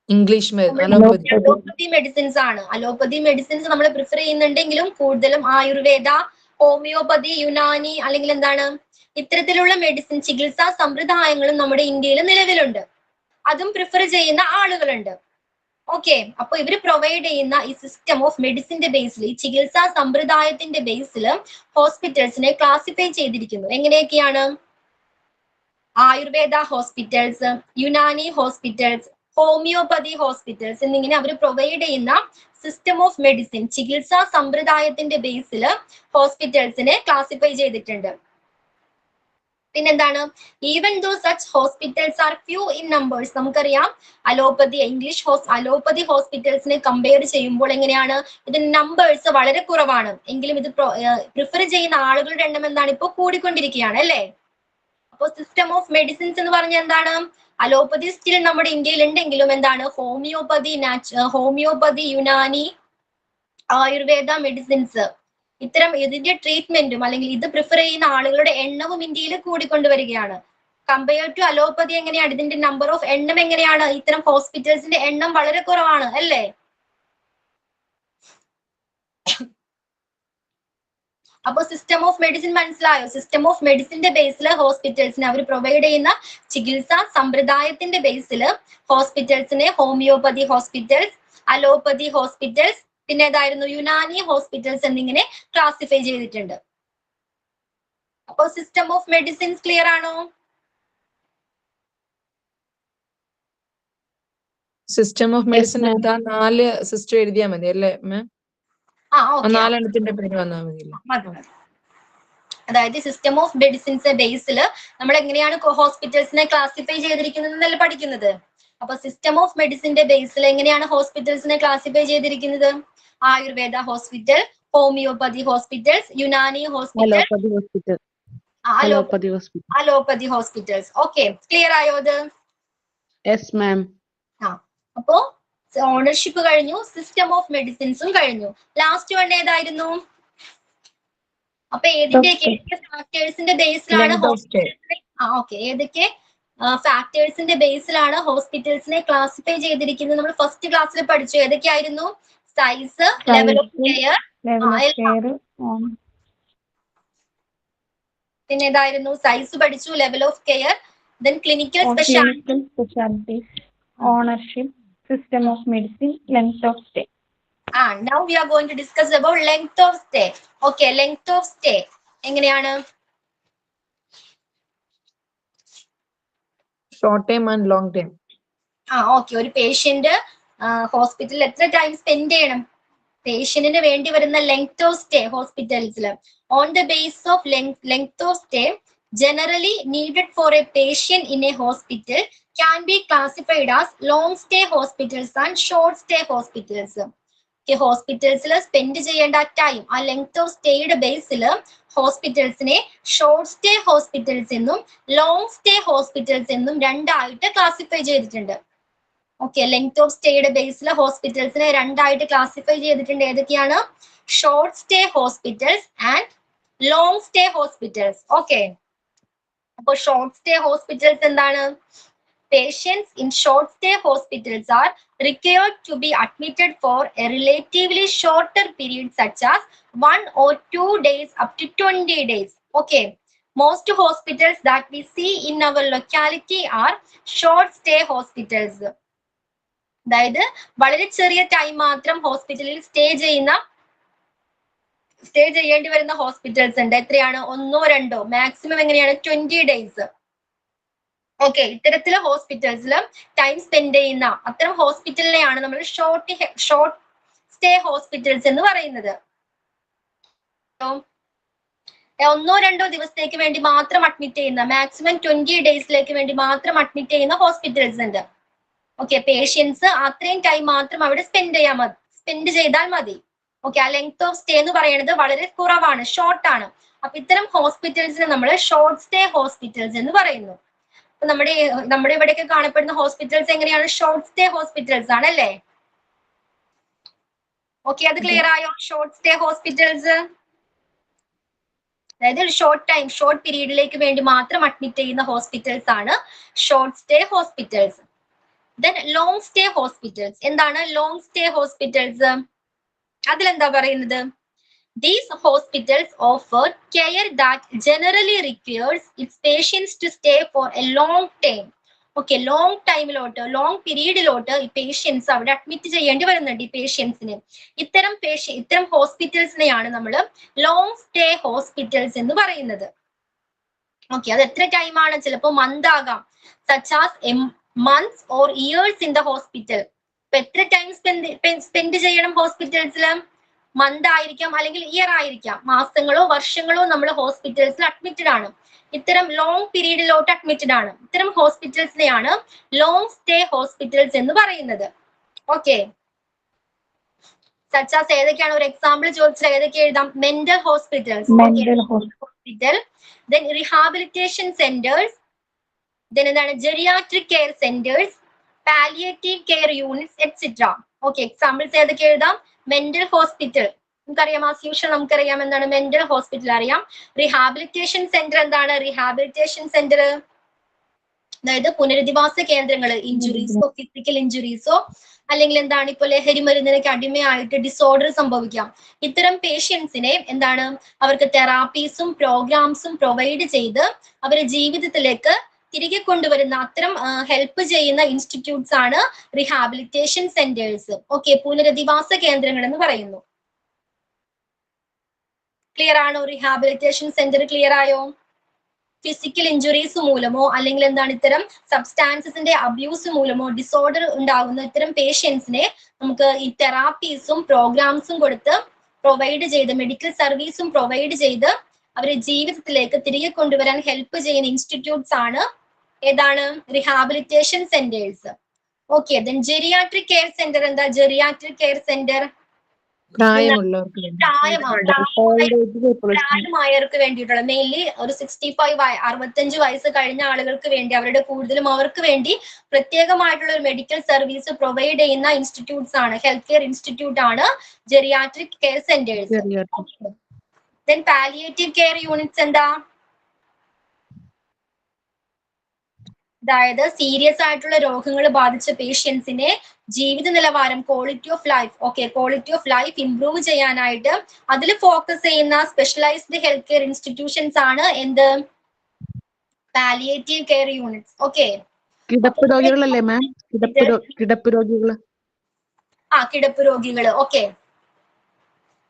English allopathy medicines ആണ്. Allopathy medicines നമ്മൾ prefer ചെയ്യുന്നുണ്ടെങ്കിലും കൂടുതലും Ayurveda, homeopathy, Unani അല്ലെങ്കിൽ എന്താണ് ഇത്തരത്തിലുള്ള മെഡിസിൻ ചികിത്സാ സമ്പ്രദായങ്ങളും നമ്മുടെ ഇന്ത്യയിൽ നിലവിലുണ്ട്. അതും പ്രിഫർ ചെയ്യുന്ന ആളുകളുണ്ട്. ഓക്കെ, അപ്പൊ ഇവര് പ്രൊവൈഡ് ചെയ്യുന്ന ഈ സിസ്റ്റം ഓഫ് മെഡിസിന്റെ ബേസിൽ, ഈ ചികിത്സാ സമ്പ്രദായത്തിന്റെ ബേസിൽ ഹോസ്പിറ്റൽസിനെ ക്ലാസിഫൈ ചെയ്തിരിക്കുന്നു. എങ്ങനെയൊക്കെയാണ്? Ayurveda hospitals, Unani hospitals, homoeopathy hospitals എന്നിങ്ങനെ അവർ പ്രൊവൈഡ് ചെയ്യുന്ന സിസ്റ്റം ഓഫ് മെഡിസിൻ ചികിത്സാ സമ്പ്രദായത്തിന്റെ ബേസിൽ ഹോസ്പിറ്റൽസിനെ ക്ലാസിഫൈ ചെയ്തിട്ടുണ്ട്. പിന്നെന്താണ്? Even though such hospitals are few in numbers. നമുക്കറിയാം അലോപ്പതി അലോപ്പതി ഹോസ്പിറ്റൽസിനെ കമ്പയർ ചെയ്യുമ്പോൾ എങ്ങനെയാണ് ഇതിന്റെ നമ്പേഴ്സ് വളരെ കുറവാണ്. എങ്കിലും ഇത് പ്രിഫർ ചെയ്യുന്ന ആളുകളുടെ എണ്ണം എന്താണ്? ഇപ്പോൾ കൂടിക്കൊണ്ടിരിക്കുകയാണ് അല്ലേ? അപ്പോൾ സിസ്റ്റം ഓഫ് മെഡിസിൻസ് എന്ന് പറഞ്ഞാൽ എന്താണ്? അലോപ്പതി സ്റ്റിൽ നമ്മുടെ ഇന്ത്യയിൽ ഉണ്ടെങ്കിലും എന്താണ് ഹോമിയോപ്പതി, യുനാനി, ആയുർവേദ മെഡിസിൻസ് ഇത്തരം ഇതിന്റെ ട്രീറ്റ്മെന്റും അല്ലെങ്കിൽ ഇത് പ്രിഫർ ചെയ്യുന്ന ആളുകളുടെ എണ്ണവും ഇന്ത്യയിൽ കൂടിക്കൊണ്ടുവരികയാണ്. കമ്പയർ ടു അലോപ്പതി എങ്ങനെയാണ്? ഇതിന്റെ നമ്പർ ഓഫ് എണ്ണം എങ്ങനെയാണ്? ഇത്തരം ഹോസ്പിറ്റൽസിന്റെ എണ്ണം വളരെ കുറവാണ് അല്ലേ? അപ്പൊ സിസ്റ്റം ഓഫ് മെഡിസിൻ മനസ്സിലായോ? സിസ്റ്റം ഓഫ് മെഡിസിന്റെ ബേസിൽ ഹോസ്പിറ്റൽസിനെ അവർ പ്രൊവൈഡ് ചെയ്യുന്ന ചികിത്സാ സമ്പ്രദായത്തിന്റെ ബേസിൽ ഹോസ്പിറ്റൽസിനെ ഹോമിയോപ്പതി ഹോസ്പിറ്റൽസ്, അലോപ്പതി ഹോസ്പിറ്റൽസ്, പിന്നെ ഏതായിരുന്നു യുനാനി ഹോസ്പിറ്റൽസ് എന്നിങ്ങനെ ക്ലാസിഫൈ ചെയ്തിട്ടുണ്ട്. അപ്പോ സിസ്റ്റം ഓഫ് മെഡിസിൻസ് ക്ലിയർ ആണോ? സിസ്റ്റം ഓഫ് മെഡിസിൻ എന്താ? 4 സിസ്റ്റം എഴുതിയാൽ മതി അല്ലേ മാം? 4 പേര് വന്നാൽ മതി. അതായത് സിസ്റ്റം ഓഫ് മെഡിസിൻസ് ബേസിൽ നമ്മൾ എങ്ങനെയാണ് ഹോസ്പിറ്റൽസിനെ ക്ലാസിഫൈ ചെയ്തിരിക്കുന്നത് എന്നല്ല പഠിക്കുന്നത്. അപ്പൊ സിസ്റ്റം ഓഫ് മെഡിസിന്റെ ബേസിൽ എങ്ങനെയാണ് ഹോസ്പിറ്റൽസിനെ ക്ലാസിഫൈ ചെയ്തിരിക്കുന്നത്? Ayurveda hospital, homoeopathy hospitals, Unani hospital, allopathy hospitals. Okay, clear ആയോ അത്? Yes ma'am. അപ്പോ ഓണർഷിപ്പ് കഴിഞ്ഞു, സിസ്റ്റം ഓഫ് മെഡിസിൻസും കഴിഞ്ഞു. ലാസ്റ്റ് വൺ ഏതായിരുന്നു? അപ്പൊ ഏതൊക്കെ ഫാക്ടേഴ്സിന്റെ ബേസിലാണ് ഏതൊക്കെ ഫാക്ടേഴ്സിന്റെ ബേസിലാണ് ഹോസ്പിറ്റൽസിനെ ക്ലാസിഫൈ ചെയ്തിരിക്കുന്നത്? നമ്മൾ ഫസ്റ്റ് ക്ലാസ്സിൽ പഠിച്ചു. ഏതൊക്കെയായിരുന്നു? സൈസ്, ലെവൽ ഓഫ് കെയർ, പിന്നെ ഏതായിരുന്നു? സൈസ് പഠിച്ചു, level of care, then clinical speciality, clinical specialties, ownership, system of medicine, length of stay. Now we are going to discuss about length of stay. Okay, length of stay എങ്ങനെയാണ്? Short time and long time. Okay. ഒരു patient ഹോസ്പിറ്റലിൽ എത്ര time spend ചെയ്യണം? പേഷ്യന്റിന് വേണ്ടി വരുന്ന length of stay ഹോസ്പിറ്റൽസിൽ on the base of length of stay generally needed for a patient in a hospital can be classified as long stay hospitals and short stay hospitals. ഹോസ്പിറ്റൽസിൽ spend ചെയ്യേണ്ട time, ആ length of സ്റ്റേയുടെ ബേസിൽ ഹോസ്പിറ്റൽസിനെ short stay hospitals എന്നും long stay hospitals എന്നും രണ്ടായിട്ട് classify ചെയ്തിട്ടുണ്ട്. ഓക്കെ, ലെങ്ത് ഓഫ് സ്റ്റേയുടെ ബേസിൽ ഹോസ്പിറ്റൽസിനെ രണ്ടായിട്ട് ക്ലാസിഫൈ ചെയ്തിട്ടുണ്ട്. ഏതൊക്കെയാണ്? Short stay hospitals and long stay hospitals. Okay, അപ്പോൾ ഷോർട്ട് സ്റ്റേ ഹോസ്പിറ്റൽസ് എന്താണ്? Patients in short stay hospitals are required to be admitted for a relatively shorter period such as 1 or 2 days up to 20 days. Okay, most hospitals that we see in our locality are short stay hospitals. അതായത് വളരെ ചെറിയ time മാത്രം ഹോസ്പിറ്റലിൽ stay ചെയ്യേണ്ടി വരുന്ന hospitals ഉണ്ട്. എത്രയാണ്? 1 or 2, maximum എങ്ങനെയാണ്? 20 days. ഓക്കെ, ഇത്തരത്തിലെ ഹോസ്പിറ്റൽസിൽ ടൈം സ്പെൻഡ് ചെയ്യുന്ന അത്തരം ഹോസ്പിറ്റലിനെയാണ് നമ്മൾ ഷോർട്ട് സ്റ്റേ ഹോസ്പിറ്റൽസ് എന്ന് പറയുന്നത്. 1 or 2 ദിവസത്തേക്ക് വേണ്ടി മാത്രം അഡ്മിറ്റ് ചെയ്യുന്ന, മാക്സിമം 20 ഡേയ്സിലേക്ക് വേണ്ടി മാത്രം അഡ്മിറ്റ് ചെയ്യുന്ന ഹോസ്പിറ്റൽസ് ഉണ്ട്. ഓക്കെ, പേഷ്യൻസ് അത്രയും ടൈം മാത്രം അവിടെ സ്പെൻഡ് ചെയ്താൽ മതി. ഓക്കെ, ആ ലെങ്ത് ഓഫ് സ്റ്റേ എന്ന് പറയുന്നത് വളരെ കുറവാണ്, ഷോർട്ട് ആണ്. അപ്പൊ ഇത്തരം ഹോസ്പിറ്റൽസിനെ നമ്മൾ ഷോർട്ട് സ്റ്റേ ഹോസ്പിറ്റൽസ് എന്ന് പറയുന്നു. നമ്മുടെ ഇവിടെയൊക്കെ കാണപ്പെടുന്ന ഹോസ്പിറ്റൽസ് എങ്ങനെയാണ്? ഷോർട്ട് സ്റ്റേ ഹോസ്പിറ്റൽസ് ആണ് അല്ലേ? ഓക്കെ, അത് ക്ലിയർ ആയോ? ഷോർട്ട് സ്റ്റേ ഹോസ്പിറ്റൽസ് അതായത് ഷോർട്ട് പീരീഡിലേക്ക് വേണ്ടി മാത്രം അഡ്മിറ്റ് ചെയ്യുന്ന ഹോസ്പിറ്റൽസ് ആണ് short stay hospitals. Then long stay hospitals. എന്താണ് ലോങ് സ്റ്റേ ഹോസ്പിറ്റൽസ്? അതിലെന്താ പറയുന്നത്? These hospitals offer care that generally requires its patients to stay for a long time. Okay, long ടൈമിലോട്ട്, long പീരീഡിലോട്ട് ഈ പേഷ്യൻസ് അവിടെ admit ചെയ്യേണ്ടി വരുന്നുണ്ട്. ഈ പേഷ്യൻസിന് ഇത്തരം ഹോസ്പിറ്റൽസിനെയാണ് നമ്മൾ ലോങ് സ്റ്റേ ഹോസ്പിറ്റൽസ് എന്ന് പറയുന്നത്. ഓക്കെ, അത് എത്ര ടൈമാണ്? ചിലപ്പോൾ മന്ത് ആകാം, such as months or years in the hospital. ഇപ്പൊ എത്ര ടൈം സ്പെൻഡ് ചെയ്യണം ഹോസ്പിറ്റൽസിൽ? മന്ത് ആയിരിക്കാം, അല്ലെങ്കിൽ ഇയർ ആയിരിക്കാം, മാസങ്ങളോ വർഷങ്ങളോ നമ്മൾ ഹോസ്പിറ്റൽസിൽ അഡ്മിറ്റഡ് ആണ്. ഇത്തരം ലോങ് പീരീഡിലോട്ട് അഡ്മിറ്റഡ് ആണ്. ഇത്തരം ഹോസ്പിറ്റൽസിനെയാണ് ലോങ് സ്റ്റേ ഹോസ്പിറ്റൽസ് എന്ന് പറയുന്നത്. ഓക്കെ, സച്ചാസ് ഏതൊക്കെയാണ്? ഒരു എക്സാമ്പിൾ ചോദിച്ചാൽ ഏതൊക്കെ എഴുതാം? Mental hospitals, hospital, then rehabilitation centres, then എന്താണ്? Geriatric care centres, palliative care units etcetera. Okay, examples ഏതൊക്കെ എഴുതാം? മെന്റൽ ഹോസ്പിറ്റൽ നമുക്കറിയാം, ആസ് യൂഷ്വൽ നമുക്കറിയാം എന്താണ് മെന്റൽ ഹോസ്പിറ്റൽ അറിയാം. റീഹാബിലിറ്റേഷൻ സെന്റർ എന്താണ്? റീഹാബിലിറ്റേഷൻ സെന്റർ അതായത് പുനരധിവാസ കേന്ദ്രങ്ങൾ, ഇഞ്ചുറീസോ ഫിസിക്കൽ ഇഞ്ചുറീസോ അല്ലെങ്കിൽ എന്താണ് ഇപ്പോൾ ലഹരി മരുന്നിനൊക്കെ അടിമയായിട്ട് ഡിസോർഡർ സംഭവിക്കാം. ഇത്തരം പേഷ്യൻസിനെ എന്താണ് അവർക്ക് തെറാപ്പീസും പ്രോഗ്രാംസും പ്രൊവൈഡ് ചെയ്ത് അവരുടെ ജീവിതത്തിലേക്ക് തിരികെ കൊണ്ടുവരുന്ന അത്തരം ഹെൽപ്പ് ചെയ്യുന്ന ഇൻസ്റ്റിറ്റ്യൂട്ട്സ് ആണ് റീഹാബിലിറ്റേഷൻ സെന്റേഴ്സ്. ഓക്കെ, പുനരധിവാസ കേന്ദ്രങ്ങൾ എന്ന് പറയുന്നു. ക്ലിയർ ആണോ? റീഹാബിലിറ്റേഷൻ സെന്റർ ക്ലിയർ ആയോ? ഫിസിക്കൽ ഇഞ്ചുറീസ് മൂലമോ അല്ലെങ്കിൽ എന്താണ് ഇത്തരം സബ്സ്റ്റാൻസസിന്റെ അബ്യൂസ് മൂലമോ ഡിസോർഡർ ഉണ്ടാകുന്ന ഇത്തരം പേഷ്യൻസിനെ നമുക്ക് ഈ തെറാപ്പീസും പ്രോഗ്രാംസും കൊടുത്ത് പ്രൊവൈഡ് ചെയ്ത്, മെഡിക്കൽ സർവീസും പ്രൊവൈഡ് ചെയ്ത് അവരെ ജീവിതത്തിലേക്ക് തിരികെ കൊണ്ടുവരാൻ ഹെൽപ്പ് ചെയ്യുന്ന ഇൻസ്റ്റിറ്റ്യൂട്ട്സ് ആണ് ഏതാണ്? Rehabilitation centres. Okay, then geriatric care centre എന്താ? ജെറിയാട്രിക് കെയർ സെന്റർ പ്രായമായവർക്ക് വേണ്ടിയിട്ടുള്ള, മെയിൻലി ഒരു 65 65 വയസ്സ് കഴിഞ്ഞ ആളുകൾക്ക് വേണ്ടി, അവരുടെ കൂടുതലും അവർക്ക് വേണ്ടി പ്രത്യേകമായിട്ടുള്ള ഒരു മെഡിക്കൽ സർവീസ് പ്രൊവൈഡ് ചെയ്യുന്ന ഇൻസ്റ്റിറ്റ്യൂട്ട്സ് ആണ്, ഹെൽത്ത് കെയർ ഇൻസ്റ്റിറ്റ്യൂട്ട് ആണ് geriatric care centres. Then palliative care units എന്താ? അതായത് സീരിയസ് ആയിട്ടുള്ള രോഗങ്ങൾ ബാധിച്ച പേഷ്യൻസിനെ ജീവിത നിലവാരം, quality of life, okay, quality of life improve ചെയ്യാനായിട്ട് അതിൽ ഫോക്കസ് ചെയ്യുന്ന സ്പെഷ്യലൈസ്ഡ് ഹെൽത്ത് കെയർ ഇൻസ്റ്റിറ്റ്യൂഷൻസ് ആണ് എന്ത്? Palliative care units. ഓക്കെ, കിടപ്പ് രോഗികളല്ലേ മാം? കിടപ്പ് രോഗികള്. കിടപ്പ് രോഗികള്. ഓക്കെ,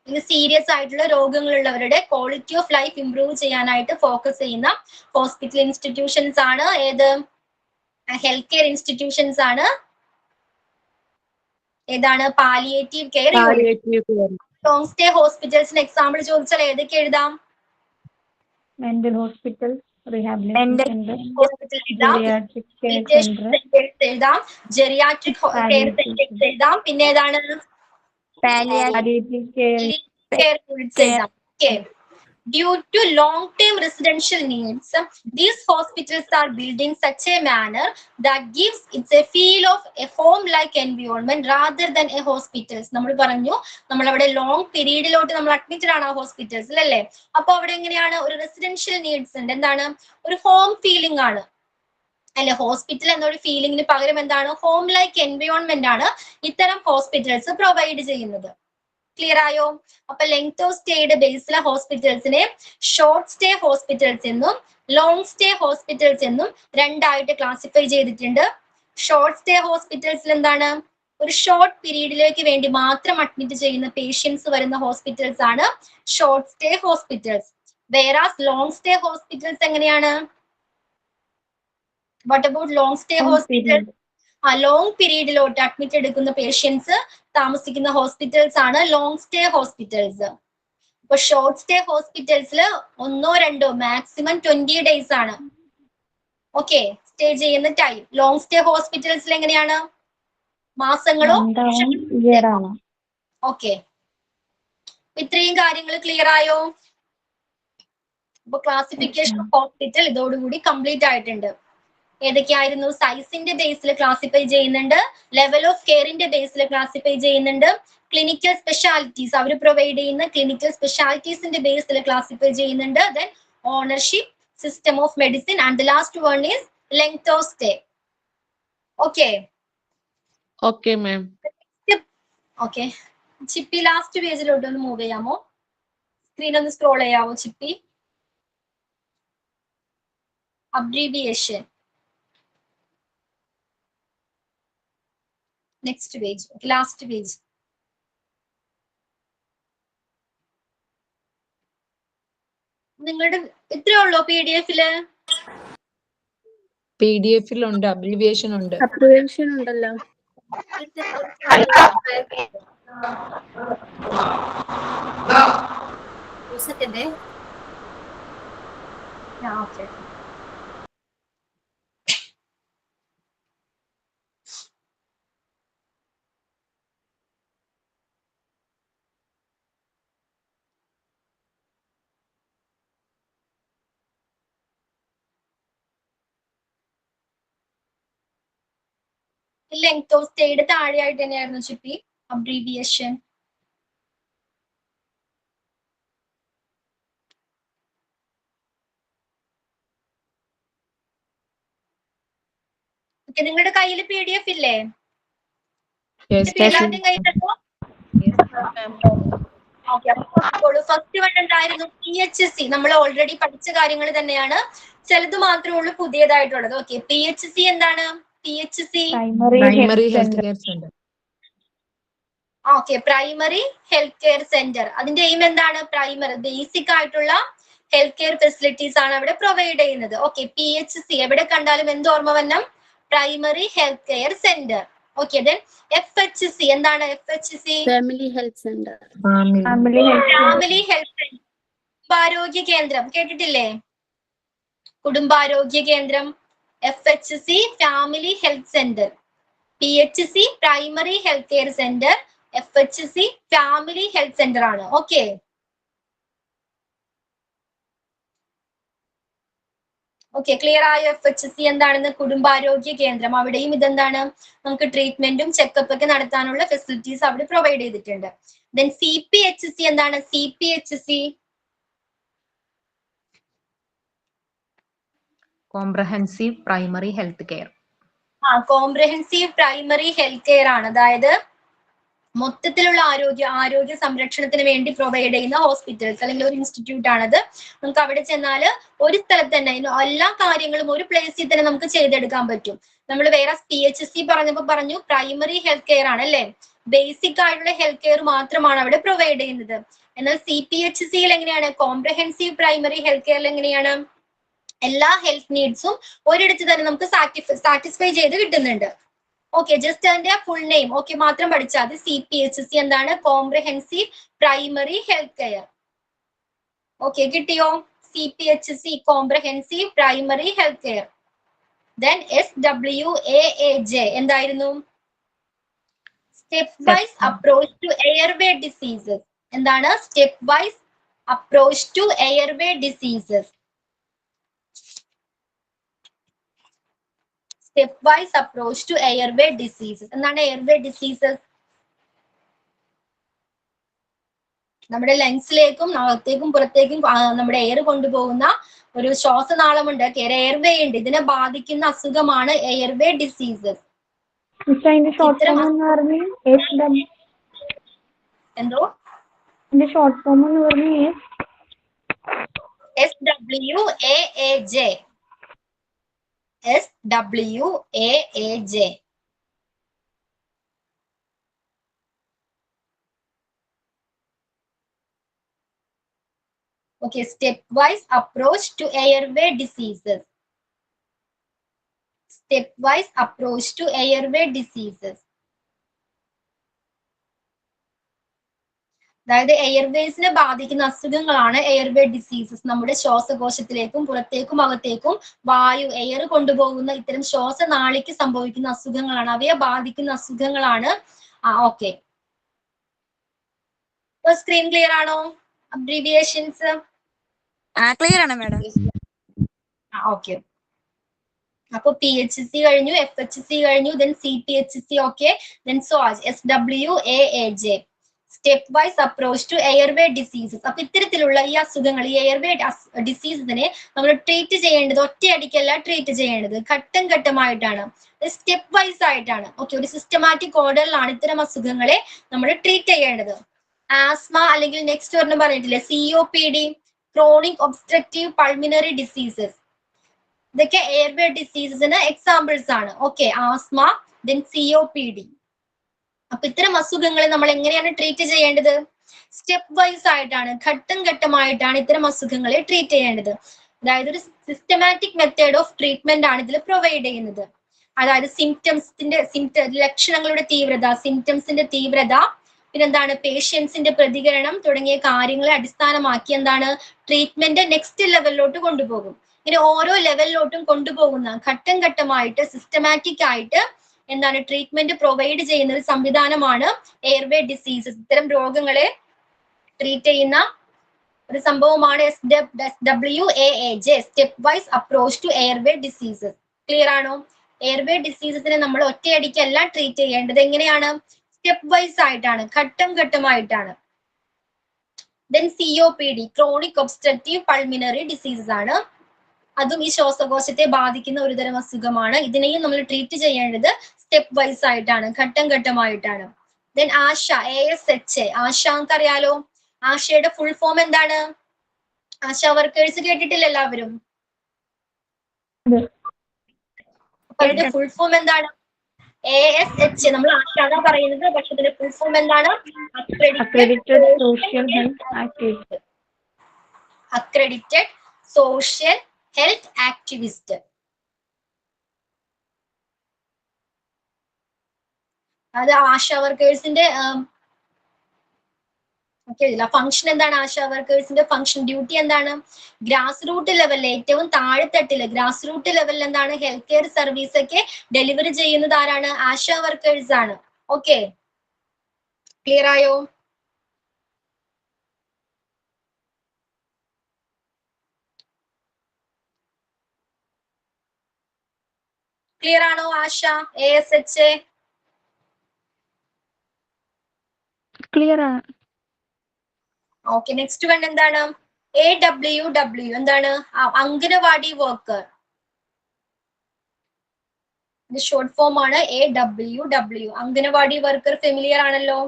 ഇത് സീരിയസ് ആയിട്ടുള്ള രോഗങ്ങളുള്ളവരുടെ ക്വാളിറ്റി ഓഫ് ലൈഫ് ഇംപ്രൂവ് ചെയ്യാനായിട്ട് ഫോക്കസ് ചെയ്യുന്ന ഹോസ്പിറ്റൽ ഇൻസ്റ്റിറ്റ്യൂഷൻസ് ആണ് ഏത്? ഹെൽത്ത് കെയർ ഇൻസ്റ്റിറ്റ്യൂഷൻസ് ആണ്. ഏതാണ്? Palliative care unit. Long stay ഹോസ്പിറ്റൽസിന് എക്സാമ്പിൾ ചോദിച്ചാൽ ഏതൊക്കെ എഴുതാം? മെന്റൽ ഹോസ്പിറ്റൽ, റീഹാബിലിറ്റേഷൻ എഴുതാം, ജെറിയാട്രിക് കെയർ സെന്റേഴ്സ് എഴുതാം, പിന്നെ ഏതാണ്? Palliative care Care units exam. Okay. Due to long-term residential needs, these hospitals are building such a manner that gives it a feel of a home-like environment rather than a hospitals. നമ്മൾ പറഞ്ഞു നമ്മൾ അവിടെ long പീരീഡിലോട്ട് നമ്മൾ admitted ആണ് ആ ഹോസ്പിറ്റൽസിൽ അല്ലേ? അപ്പൊ അവിടെ എങ്ങനെയാണ്? ഒരു റെസിഡൻഷ്യൽ നീഡ്സ് ഉണ്ട്. എന്താണ്? ഒരു ഹോം ഫീലിംഗ് ആണ് അല്ലെ? ഹോസ്പിറ്റൽ എന്നൊരു ഫീലിംഗിന് പകരം എന്താണ്? ഹോം ലൈക്ക് എൻവയോൺമെന്റ് ആണ് ഇത്തരം ഹോസ്പിറ്റൽസ് പ്രൊവൈഡ് ചെയ്യുന്നത്. ക്ലിയർ ആയോ? അപ്പൊ ലെങ്ത് ഓഫ് സ്റ്റേയുടെ ബേസിലെ ഹോസ്പിറ്റൽസിനെ ഷോർട്ട് സ്റ്റേ ഹോസ്പിറ്റൽസ് എന്നും ലോങ് സ്റ്റേ ഹോസ്പിറ്റൽസ് എന്നും രണ്ടായിട്ട് ക്ലാസിഫൈ ചെയ്തിട്ടുണ്ട്. ഷോർട്ട് സ്റ്റേ ഹോസ്പിറ്റൽസിൽ എന്താണ്? ഒരു ഷോർട്ട് പീരീഡിലേക്ക് വേണ്ടി മാത്രം അഡ്മിറ്റ് ചെയ്യുന്ന പേഷ്യൻസ് വരുന്ന ഹോസ്പിറ്റൽസ് ആണ് short stay hospitals. Whereas long stay hospitals എങ്ങനെയാണ്? What about long stay hospitals? Long പീരീഡിലോട്ട് അഡ്മിറ്റ് എടുക്കുന്ന പേഷ്യൻസ് താമസിക്കുന്ന ഹോസ്പിറ്റൽസ് ആണ് ലോങ് സ്റ്റേ ഹോസ്പിറ്റൽസ്. ഇപ്പൊ ഷോർട്ട് സ്റ്റേ ഹോസ്പിറ്റൽസിൽ 1-2 മാക്സിമം 20 days ആണ് ഓക്കെ സ്റ്റേ ചെയ്യുന്ന ടൈം. ലോങ് സ്റ്റേ ഹോസ്പിറ്റൽസിൽ എങ്ങനെയാണ്? മാസങ്ങളോ? ഓക്കെ, ഇത്രയും കാര്യങ്ങൾ ക്ലിയർ ആയോ? അപ്പൊ ക്ലാസിഫിക്കേഷൻ ഓഫ് ഹോസ്പിറ്റൽ ഇതോടുകൂടി കംപ്ലീറ്റ് ആയിട്ടുണ്ട്. ഏതൊക്കെയായിരുന്നു? സൈസിന്റെ ബേസിൽ ക്ലാസിഫൈ ചെയ്യുന്നുണ്ട്, ലെവൽ ഓഫ് കെയറിന്റെ ബേസിൽ ക്ലാസിഫൈ ചെയ്യുന്നുണ്ട്, ക്ലിനിക്കൽ സ്പെഷ്യാലിറ്റീസ് അവർ പ്രൊവൈഡ് ചെയ്യുന്ന ക്ലിനിക്കൽ സ്പെഷ്യാലിറ്റീസിന്റെ ബേസിൽ ക്ലാസിഫൈ ചെയ്യുന്നുണ്ട്, then ownership, system of medicine, and the last one is length of stay. Okay okay ma'am. Okay, Chippi last പേജിലോട്ട് ഒന്ന് മൂവ് ചെയ്യാമോ? സ്ക്രീൻ ഒന്ന് സ്ക്രോൾ ചെയ്യാമോ Chippi? Abbreviation next page, last page. നിങ്ങളുടെ ഇത്രേ ഉള്ളോ PDF-ല്? PDF-ലുണ്ട്, അബ്രിവിയേഷൻ ഉണ്ട്. അബ്രിവിയേഷൻ ഉണ്ടല്ലോ. ഓക്കെ, ലെങ്ത് ഓഫ് സ്റ്റേയുടെ താഴെയായിട്ട് തന്നെയായിരുന്നു ചിപ്പി അബ്രീവിയേഷൻ. ഓക്കെ, നിങ്ങളുടെ കയ്യിൽ PDF ഇല്ലേ? എല്ലാവരുടെയും കയ്യിലുണ്ടോ? ഫസ്റ്റ് വൺ എന്തായിരുന്നു? PHC. നമ്മൾ ഓൾറെഡി പഠിച്ച കാര്യങ്ങൾ തന്നെയാണ്, ചിലത് മാത്രമേ ഉള്ളൂ പുതിയതായിട്ടുള്ളത്. ഓക്കെ, PHC എന്താണ്? PHC primary health care centre. Okay, primary health care centre. അതിന്റെ എയിം എന്താണ്? പ്രൈമറി ബേസിക് ആയിട്ടുള്ള ഹെൽത്ത് കെയർ ഫെസിലിറ്റീസ് ആണ് അവിടെ പ്രൊവൈഡ് ചെയ്യുന്നത്. ഓക്കെ, PHC എവിടെ കണ്ടാലും എന്ത് ഓർമ്മ വരണം? Primary health care centre. Okay, then FHC എന്താണ്? FHC family health centre. Family health centre. കുടുംബാരോഗ്യ കേന്ദ്രം കേട്ടിട്ടില്ലേ? കുടുംബാരോഗ്യ കേന്ദ്രം. FHC family health centre. PHC primary health care centre. FHC family health centre ആണ്. ഓക്കെ, ഓക്കെ, ക്ലിയർ ആയോ? FHC എന്താണെന്ന്? കുടുംബാരോഗ്യ കേന്ദ്രം. അവിടെയും ഇതെന്താണ്? നമുക്ക് ട്രീറ്റ്മെന്റും ചെക്കപ്പ് ഒക്കെ നടത്താനുള്ള ഫെസിലിറ്റീസ് അവിടെ പ്രൊവൈഡ് ചെയ്തിട്ടുണ്ട്. ദെൻ CPHC എന്താണ്? CPHC comprehensive primary health care. Comprehensive primary health care ആണ്. അതായത് മൊത്തത്തിലുള്ള ആരോഗ്യ സംരക്ഷണത്തിന് വേണ്ടി പ്രൊവൈഡ് ചെയ്യുന്ന ഹോസ്പിറ്റൽസ് അല്ലെങ്കിൽ ഒരു ഇൻസ്റ്റിറ്റ്യൂട്ട് ആണത്. നമുക്ക് അവിടെ ചെന്നാൽ ഒരു സ്ഥലത്ത് തന്നെ എല്ലാ കാര്യങ്ങളും ഒരു പ്ലേസിൽ തന്നെ നമുക്ക് ചെയ്തെടുക്കാൻ പറ്റും. നമ്മൾ വേറെ PHC പറഞ്ഞപ്പോൾ പറഞ്ഞു പ്രൈമറി ഹെൽത്ത് കെയർ ആണ് അല്ലേ, ബേസിക് ആയിട്ടുള്ള ഹെൽത്ത് കെയർ മാത്രമാണ് അവിടെ പ്രൊവൈഡ് ചെയ്യുന്നത്. എന്നാൽ CPHCയിൽ എങ്ങനെയാണ്, കോംപ്രഹെൻസീവ് പ്രൈമറി ഹെൽത്ത് കെയറിൽ എങ്ങനെയാണ്, എല്ലാ ഹെൽത്ത് നീഡ്സും ഒരിടത്ത് തന്നെ നമുക്ക് സാറ്റിസ്ഫൈ ചെയ്ത് കിട്ടുന്നുണ്ട്. ഓക്കെ, ജസ്റ്റ് അതിന്റെ ഫുൾ നെയിം ഓക്കെ മാത്രം പഠിച്ചാൽ മതി. CPHC എന്താണ്, comprehensive primary health care. Okay, കിട്ടിയോ? CPHC comprehensive primary health care. Then SWAAJ എന്തായിരുന്നു, step wise approach to airway diseases. എന്താണ്, step wise approach to airway diseases. Step wise approach to airway diseases. എന്താണ് airway diseases? നമ്മുടെ ലങ്സിലേക്കും അകത്തേക്കും പുറത്തേക്കും നമ്മുടെ air കൊണ്ടുപോകുന്ന ഒരു ശ്വാസനാളമുണ്ട്, എയർവേ ഉണ്ട്. ഇതിനെ ബാധിക്കുന്ന അസുഖമാണ് എയർവേ ഡിസീസസ്. എന്തോ ഷോർട്ട് ഫോം എന്ന് പറഞ്ഞു SWAAJ. SWAAJ. Okay, stepwise approach to airway diseases. Stepwise approach to airway diseases. അതായത് എയർവേസിനെ ബാധിക്കുന്ന അസുഖങ്ങളാണ് എയർവേ ഡിസീസസ്. നമ്മുടെ ശ്വാസകോശത്തിലേക്കും പുറത്തേക്കും അകത്തേക്കും എയർ കൊണ്ടുപോകുന്ന ഇത്തരം ശ്വാസനാളിക്ക് സംഭവിക്കുന്ന അസുഖങ്ങളാണ്, അവയെ ബാധിക്കുന്ന അസുഖങ്ങളാണ്. ഓക്കെ, സ്ക്രീൻ ക്ലിയർ ആണോ? അബ്രീവിയേഷൻസ് ക്ലിയർ ആണ് മാഡം. ഓക്കെ, അപ്പൊ PHC കഴിഞ്ഞു, FHC കഴിഞ്ഞു, then CPHC. Okay, then SWAAJ. Step wise approach to airway diseases. അപ്പൊ ഇത്തരത്തിലുള്ള ഈ അസുഖങ്ങൾ, ഈ എയർവേ ഡിസീസസിനെ നമ്മൾ ട്രീറ്റ് ചെയ്യേണ്ടത് ഒറ്റയടിക്കല്ല ട്രീറ്റ് ചെയ്യേണ്ടത്, ഘട്ടം ഘട്ടമായിട്ടാണ്, സ്റ്റെപ്പ് വൈസ് ആയിട്ടാണ്. ഓക്കെ, ഒരു സിസ്റ്റമാറ്റിക് ഓർഡറിലാണ് ഇത്തരം അസുഖങ്ങളെ നമ്മൾ ട്രീറ്റ് ചെയ്യേണ്ടത്. ആസ്മ അല്ലെങ്കിൽ നെക്സ്റ്റ് ഒരെണ്ണം പറഞ്ഞിട്ടില്ലേ, COPD, chronic obstructive pulmonary diseases. ഇതൊക്കെ എയർവേ ഡിസീസസിന് എക്സാമ്പിൾസ് ആണ്. Okay, asthma, then COPD. അപ്പൊ ഇത്തരം അസുഖങ്ങളെ നമ്മൾ എങ്ങനെയാണ് ട്രീറ്റ് ചെയ്യേണ്ടത്? സ്റ്റെപ്പ് വൈസ് ആയിട്ടാണ്, ഘട്ടം ഘട്ടമായിട്ടാണ് ഇത്തരം അസുഖങ്ങളെ ട്രീറ്റ് ചെയ്യേണ്ടത്. അതായത് ഒരു സിസ്റ്റമാറ്റിക് മെത്തേഡ് ഓഫ് ട്രീറ്റ്മെന്റ് ആണ് ഇതിൽ പ്രൊവൈഡ് ചെയ്യുന്നത്. അതായത് ലക്ഷണങ്ങളുടെ തീവ്രത, സിംറ്റംസിന്റെ തീവ്രത, പിന്നെന്താണ് പേഷ്യൻസിന്റെ പ്രതികരണം തുടങ്ങിയ കാര്യങ്ങളെ അടിസ്ഥാനമാക്കി എന്താണ് ട്രീറ്റ്മെന്റ് നെക്സ്റ്റ് ലെവലിലോട്ട് കൊണ്ടുപോകും. ഇങ്ങനെ ഓരോ ലെവലിലോട്ടും കൊണ്ടുപോകുന്ന ഘട്ടം ഘട്ടമായിട്ട് സിസ്റ്റമാറ്റിക് ആയിട്ട് എന്താണ് ട്രീറ്റ്മെന്റ് പ്രൊവൈഡ് ചെയ്യുന്ന ഒരു സംവിധാനമാണ് എയർവേ ഡിസീസസ്. ഇത്തരം രോഗങ്ങളെ ട്രീറ്റ് ചെയ്യുന്ന ഒരു സംഭവമാണ് SWAAJ, step wise approach to airway diseases. Clear ആണോ? എയർവേ ഡിസീസസിനെ നമ്മൾ ഒറ്റയടിക്കല്ല ട്രീറ്റ് ചെയ്യേണ്ടത്, എങ്ങനെയാണ്? സ്റ്റെപ്പ് വൈസ് ആയിട്ടാണ്, ഘട്ടം ഘട്ടമായിട്ടാണ്. Then COPD, chronic obstructive pulmonary diseases ആണ്. അതും ഈ ശ്വാസകോശത്തെ ബാധിക്കുന്ന ഒരുതരം അസുഖമാണ്. ഇതിനെയും നമ്മൾ ട്രീറ്റ് ചെയ്യേണ്ടത് സ്റ്റെപ്പ് വൈസ് ആയിട്ടാണ്, ഘട്ടം ഘട്ടമായിട്ടാണ്. ദെൻ ASHA, ആശ നമുക്കറിയാലോ. ആശയുടെ ഫുൾ ഫോം എന്താണ്? ആശാ വർക്കേഴ്സ് കേട്ടിട്ടില്ല എല്ലാവരും? അതിന്റെ ഫുൾ ഫോം എന്താണ്? ASHA. നമ്മൾ ആശാ പറയുന്നത്, പക്ഷെ ഇതിന്റെ ഫുൾ ഫോം എന്താണ്? Accredited social health activist. Accredited social health activist. അത് ആശാ വർക്കേഴ്സിന്റെ ഫംഗ്ഷൻ എന്താണ്? ആശാ വർക്കേഴ്സിന്റെ ഫംഗ്ഷൻ ഡ്യൂട്ടി എന്താണ്? ഗ്രാസ് റൂട്ട് ലെവലിൽ, ഏറ്റവും താഴെത്തട്ടില് ഗ്രാസ് റൂട്ട് ലെവലിൽ എന്താണ് ഹെൽത്ത് കെയർ സർവീസ് ഒക്കെ ഡെലിവറി ചെയ്യുന്നത് ആരാണ്? ആശാ വർക്കേഴ്സ് ആണ്. ഓക്കെ, ക്ലിയർ ആയോ? ക്ലിയർ ആണോ ആശ? ASHA ക്ലിയർ ആണ്. ഓക്കെ, നെക്സ്റ്റ് വൺ എന്താണ്? AWW എന്താണ്? അംഗനവാടി വർക്കർ. ഷോർട്ട് ഫോം ആണ് AWW. അംഗനവാടി വർക്കർ ഫെമിലിയർ ആണല്ലോ.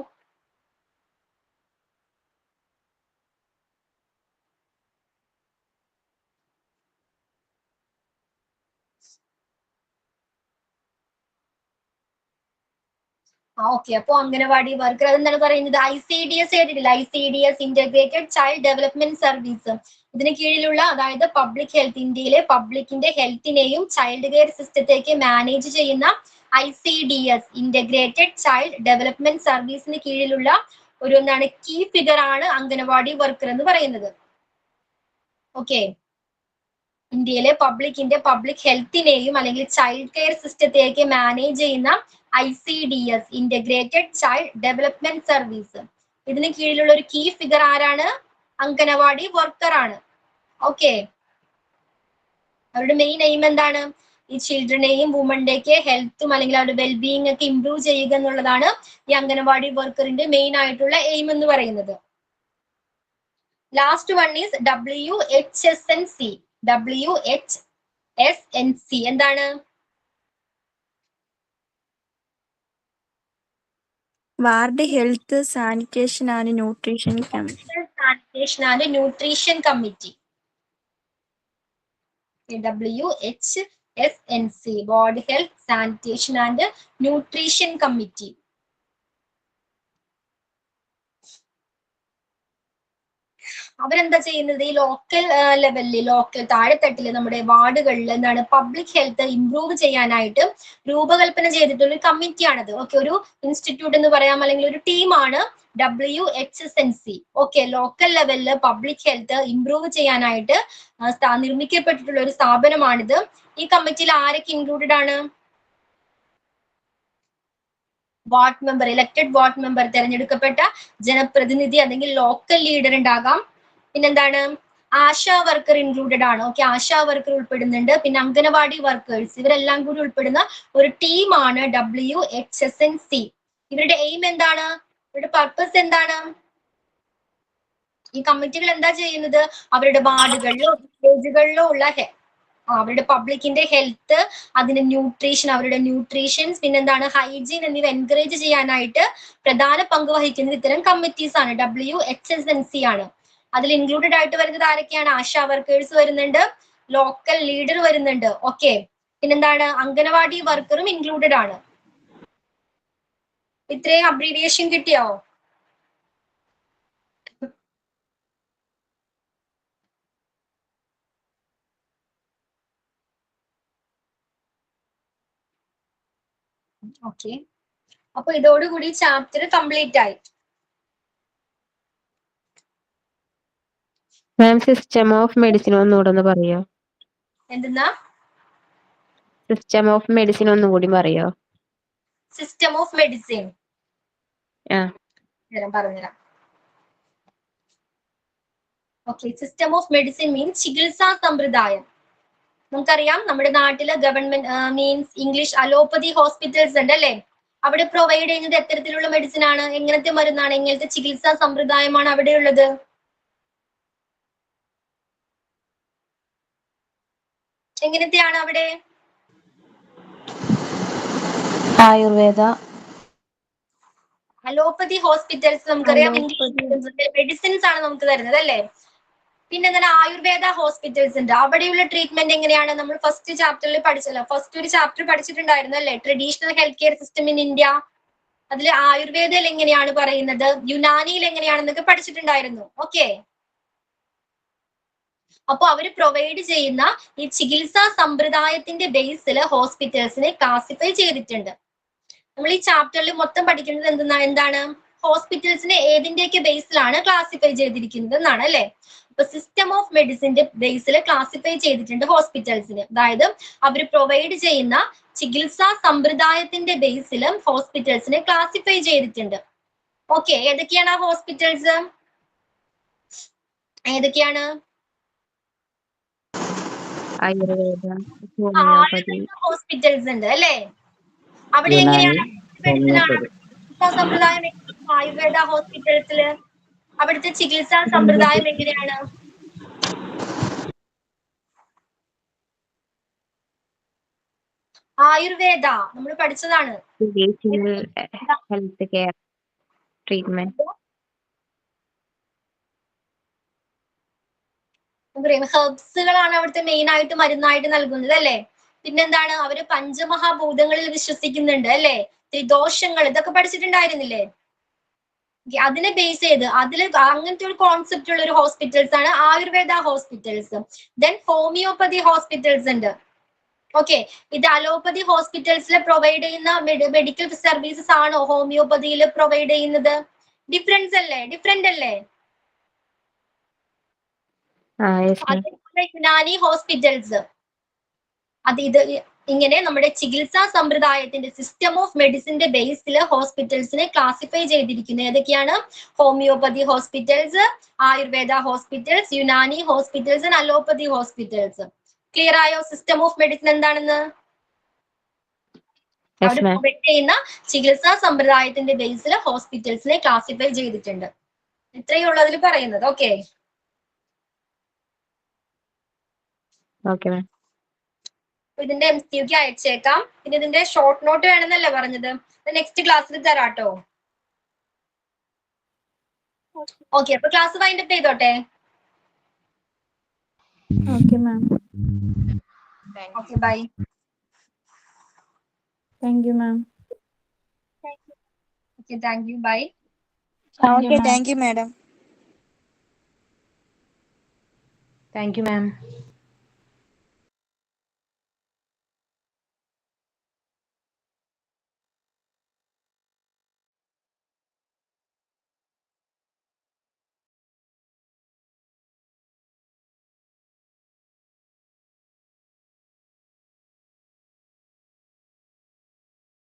ഓക്കെ, അപ്പൊ അംഗനവാടി വർക്കർ അതെന്താണ് പറയുന്നത്? ICDS കേട്ടിട്ടില്ല? ICDS integrated child development service. ഇതിന് കീഴിലുള്ള, അതായത് പബ്ലിക് ഹെൽത്ത്, ഇന്ത്യയിലെ പബ്ലിക്കിന്റെ ഹെൽത്തിനെയും ചൈൽഡ് കെയർ സിസ്റ്റത്തേക്ക് മാനേജ് ചെയ്യുന്ന ICDS ഇന്റഗ്രേറ്റഡ് ചൈൽഡ് ഡെവലപ്മെന്റ് സർവീസിന് കീഴിലുള്ള ഒരു എന്താണ് കീ ഫിഗർ ആണ് അംഗനവാടി വർക്കർ എന്ന് പറയുന്നത്. ഓക്കെ, ഇന്ത്യയിലെ പബ്ലിക് ഹെൽത്തിനെയും അല്ലെങ്കിൽ ചൈൽഡ് കെയർ സിസ്റ്റത്തേക്ക് മാനേജ് ചെയ്യുന്ന ICDS integrated child development service. ഇതിന് കീഴിലുള്ള ഒരു കീ ഫിഗർ ആരാണ്? അംഗനവാടി വർക്കർ ആണ്. ഓക്കെ, അവരുടെ മെയിൻ എയിം എന്താണ്? ഈ ചിൽഡ്രനെയും വുമണിന്റെയൊക്കെ ഹെൽത്തും അല്ലെങ്കിൽ അവരുടെ വെൽബീയിങ് ഒക്കെ ഇംപ്രൂവ് ചെയ്യുക എന്നുള്ളതാണ് ഈ അംഗനവാടി വർക്കറിന്റെ മെയിൻ ആയിട്ടുള്ള എയിം എന്ന് പറയുന്നത്. Last one is WHSNC. WHSNC എന്താണ്? Ward health sanitation and nutrition committee. Sanitation and nutrition committee. WHSNC ward health sanitation and nutrition committee. അവരെന്താ ചെയ്യുന്നത്? ഈ ലോക്കൽ ലെവലിൽ, താഴെത്തട്ടില് നമ്മുടെ വാർഡുകളിൽ എന്താണ് പബ്ലിക് ഹെൽത്ത് ഇംപ്രൂവ് ചെയ്യാനായിട്ട് രൂപകൽപ്പന ചെയ്തിട്ടുള്ള ഒരു കമ്മിറ്റിയാണത്. ഓക്കെ, ഒരു ഇൻസ്റ്റിറ്റ്യൂട്ട് എന്ന് പറയാം, അല്ലെങ്കിൽ ഒരു ടീമാണ് WHSNC. ഓക്കെ, ലോക്കൽ ലെവലില് പബ്ലിക് ഹെൽത്ത് ഇംപ്രൂവ് ചെയ്യാനായിട്ട് നിർമ്മിക്കപ്പെട്ടിട്ടുള്ള ഒരു സ്ഥാപനമാണിത്. ഈ കമ്മിറ്റിയിൽ ആരൊക്കെ ഇൻക്ലൂഡഡ് ആണ്? Ward member, elected ward member, തെരഞ്ഞെടുക്കപ്പെട്ട ജനപ്രതിനിധി അല്ലെങ്കിൽ ലോക്കൽ ലീഡർ ഉണ്ടാകാം. പിന്നെന്താണ്? ആശാ വർക്കർ ഇൻക്ലൂഡഡ് ആണ്. ഓക്കെ, ആശാ വർക്കർ ഉൾപ്പെടുന്നുണ്ട്. പിന്നെ അംഗനവാടി വർക്കേഴ്സ്, ഇവരെല്ലാം കൂടി ഉൾപ്പെടുന്ന ഒരു ടീമാണ് WHSNC. ഇവരുടെ എയിം എന്താണ്? ഇവരുടെ പർപ്പസ് എന്താണ്? ഈ കമ്മിറ്റികൾ എന്താ ചെയ്യുന്നത്? അവരുടെ വാർഡുകളിലോ വില്ലേജുകളിലോ ഉള്ള അവരുടെ പബ്ലിക്കിന്റെ ഹെൽത്ത്, അതിന്റെ ന്യൂട്രീഷൻ, അവരുടെ ന്യൂട്രീഷൻസ്, പിന്നെന്താണ് ഹൈജീൻ എന്നിവ എൻകറേജ് ചെയ്യാനായിട്ട് പ്രധാന പങ്ക് വഹിക്കുന്നത് ഇത്തരം കമ്മിറ്റീസ് ആണ്. WHSNC ആണ്. അതിൽ ഇൻക്ലൂഡഡ് ആയിട്ട് വരുന്നത് ആരൊക്കെയാണ്? ആശാ വർക്കേഴ്സ് വരുന്നുണ്ട്, ലോക്കൽ ലീഡർ വരുന്നുണ്ട്. ഓക്കെ, പിന്നെന്താണ്? അംഗനവാടി വർക്കറും ഇൻക്ലൂഡഡ് ആണ്. ഇത്രയും അബ്രീവിയേഷൻ കിട്ടിയോ? ഓക്കെ, അപ്പൊ ഇതോടുകൂടി ചാപ്റ്റർ കംപ്ലീറ്റ് ആയി. മാം, സിസ്റ്റം ഓഫ് മെഡിസിൻ ഒന്നുകൂടെ ഒന്ന് പറയോ? എന്തെന്നാ? സിസ്റ്റം ഓഫ് മെഡിസിൻ ഒന്നുകൂടി പറയോ? സിസ്റ്റം ഓഫ് മെഡിസിൻ പറഞ്ഞുതരാം. Okay, system of medicine means ചികിത്സാ സമ്പ്രദായം. നമുക്കറിയാം നമ്മുടെ നാട്ടില് government means English allopathy hospitals ഉണ്ട് അല്ലെ? അവിടെ പ്രൊവൈഡ് ചെയ്യുന്നത് എത്തരത്തിലുള്ള മെഡിസിൻ ആണ്? എങ്ങനത്തെ മരുന്നാണ്? എങ്ങനത്തെ ചികിത്സാ സമ്പ്രദായമാണ് അവിടെ ഉള്ളത്? എങ്ങനത്തെയാണ് അവിടെ? ആയുർവേദ. അലോപ്പതി ഹോസ്പിറ്റൽസ് നമുക്കറിയാം മെഡിസിൻസ് ആണ് നമുക്ക് തരുന്നത് അല്ലെ? പിന്നെ എന്താണ്? ആയുർവേദ ഹോസ്പിറ്റൽസ് ഉണ്ട്. അവിടെയുള്ള ട്രീറ്റ്മെന്റ് എങ്ങനെയാണ്? നമ്മൾ ഫസ്റ്റ് ചാപ്റ്ററിൽ പഠിച്ചല്ലോ, ഫസ്റ്റ് ഒരു ചാപ്റ്റർ പഠിച്ചിട്ടുണ്ടായിരുന്നു അല്ലെ? Traditional health care system in India. അതിൽ ആയുർവേദയിൽ എങ്ങനെയാണ് പറയുന്നത്, യുനാനിയിൽ എങ്ങനെയാണെന്നൊക്കെ പഠിച്ചിട്ടുണ്ടായിരുന്നു. ഓക്കെ, അപ്പൊ അവര് പ്രൊവൈഡ് ചെയ്യുന്ന ഈ ചികിത്സാ സമ്പ്രദായത്തിന്റെ ബേസിൽ ഹോസ്പിറ്റൽസിനെ ക്ലാസിഫൈ ചെയ്തിട്ടുണ്ട്. നമ്മൾ ഈ ചാപ്റ്ററിൽ മൊത്തം പഠിക്കുന്നത് എന്താണ്? ഹോസ്പിറ്റൽസിനെ ഏതിന്റെയൊക്കെ ബേസിലാണ് ക്ലാസിഫൈ ചെയ്തിരിക്കുന്നത് എന്നാണ് അല്ലെ? അപ്പൊ സിസ്റ്റം ഓഫ് മെഡിസിന്റെ ബേസിൽ ക്ലാസിഫൈ ചെയ്തിട്ടുണ്ട് ഹോസ്പിറ്റൽസിന്. അതായത് അവർ പ്രൊവൈഡ് ചെയ്യുന്ന ചികിത്സാ സമ്പ്രദായത്തിന്റെ ബേസിലും ഹോസ്പിറ്റൽസിനെ ക്ലാസിഫൈ ചെയ്തിട്ടുണ്ട്. ഓക്കെ, ഏതൊക്കെയാണ് ആ ഹോസ്പിറ്റൽസ്? ഏതൊക്കെയാണ്? ആയുർവേദ, ഹോസ്പിറ്റൽസ് ഉണ്ട് അല്ലെ? അവിടെ എങ്ങനെയാണ് സമ്പ്രദായം? ആയുർവേദ ഹോസ്പിറ്റൽസില് അവിടുത്തെ ചികിത്സാ സമ്പ്രദായം എങ്ങനെയാണ്? ആയുർവേദ നമ്മൾ പഠിച്ചതാണ്. Traditional health care treatment. ഹെർബ്സുകളാണ് അവിടുത്തെ മെയിൻ ആയിട്ട് മരുന്നായിട്ട് നൽകുന്നത് അല്ലേ. പിന്നെന്താണ്, അവര് പഞ്ചമഹാഭൂതങ്ങളിൽ വിശ്വസിക്കുന്നുണ്ട് അല്ലേ. ത്രിദോഷങ്ങൾ ഇതൊക്കെ പഠിച്ചിട്ടുണ്ടായിരുന്നില്ലേ. അതിനെ ബേസ് ചെയ്ത് അങ്ങനത്തെ ഒരു കോൺസെപ്റ്റ് ഉള്ള ഒരു ഹോസ്പിറ്റൽസ് ആണ് Ayurveda hospitals. Then homeopathy hospitals ഉണ്ട്. ഓക്കെ, ഇത് അലോപ്പതി ഹോസ്പിറ്റൽസിൽ പ്രൊവൈഡ് ചെയ്യുന്ന മെഡിക്കൽ സർവീസസ് ആണോ ഹോമിയോപ്പതിയിൽ പ്രൊവൈഡ് ചെയ്യുന്നത്? ഡിഫറൻസ് അല്ലേ, ഡിഫറെന്റ് അല്ലേ. അതേപോലെ യുനാനി ഹോസ്പിറ്റൽസ്, ഇത് ഇങ്ങനെ നമ്മുടെ ചികിത്സാ സമ്പ്രദായത്തിന്റെ സിസ്റ്റം ഓഫ് മെഡിസിന്റെ ബേസിൽ ഹോസ്പിറ്റൽസിനെ ക്ലാസിഫൈ ചെയ്തിരിക്കുന്നത് ഏതൊക്കെയാണ്? Homeopathy hospitals, Ayurveda hospitals, Unani hospitals, allopathy hospitals. Clear ആയോ സിസ്റ്റം ഓഫ് മെഡിസിൻ എന്താണെന്ന്? അവർ പ്രൊവൈഡ് ചെയ്യുന്ന ചികിത്സാ സമ്പ്രദായത്തിന്റെ ബേസിൽ ഹോസ്പിറ്റൽസിനെ ക്ലാസിഫൈ ചെയ്തിട്ടുണ്ട്. ഇത്രയേ ഉള്ളൂ അതിൽ പറയുന്നത്. ഓക്കെ, ഇതിന്റെ MCQ അയച്ചേക്കാം. പിന്നെ ഇതിന്റെ ഷോർട്ട് നോട്ട് വേണമെന്നല്ലേ പറഞ്ഞത്, നെക്സ്റ്റ് ക്ലാസ്സിൽ തരാട്ടോ. ഓക്കെ, അപ്പൊ ക്ലാസ് വൈൻഡപ്പ് ചെയ്തോട്ടെ. Okay ma'am. Okay, bye. Thank you ma'am. Okay, thank you, bye. Okay, thank you madam. Thank you ma'am.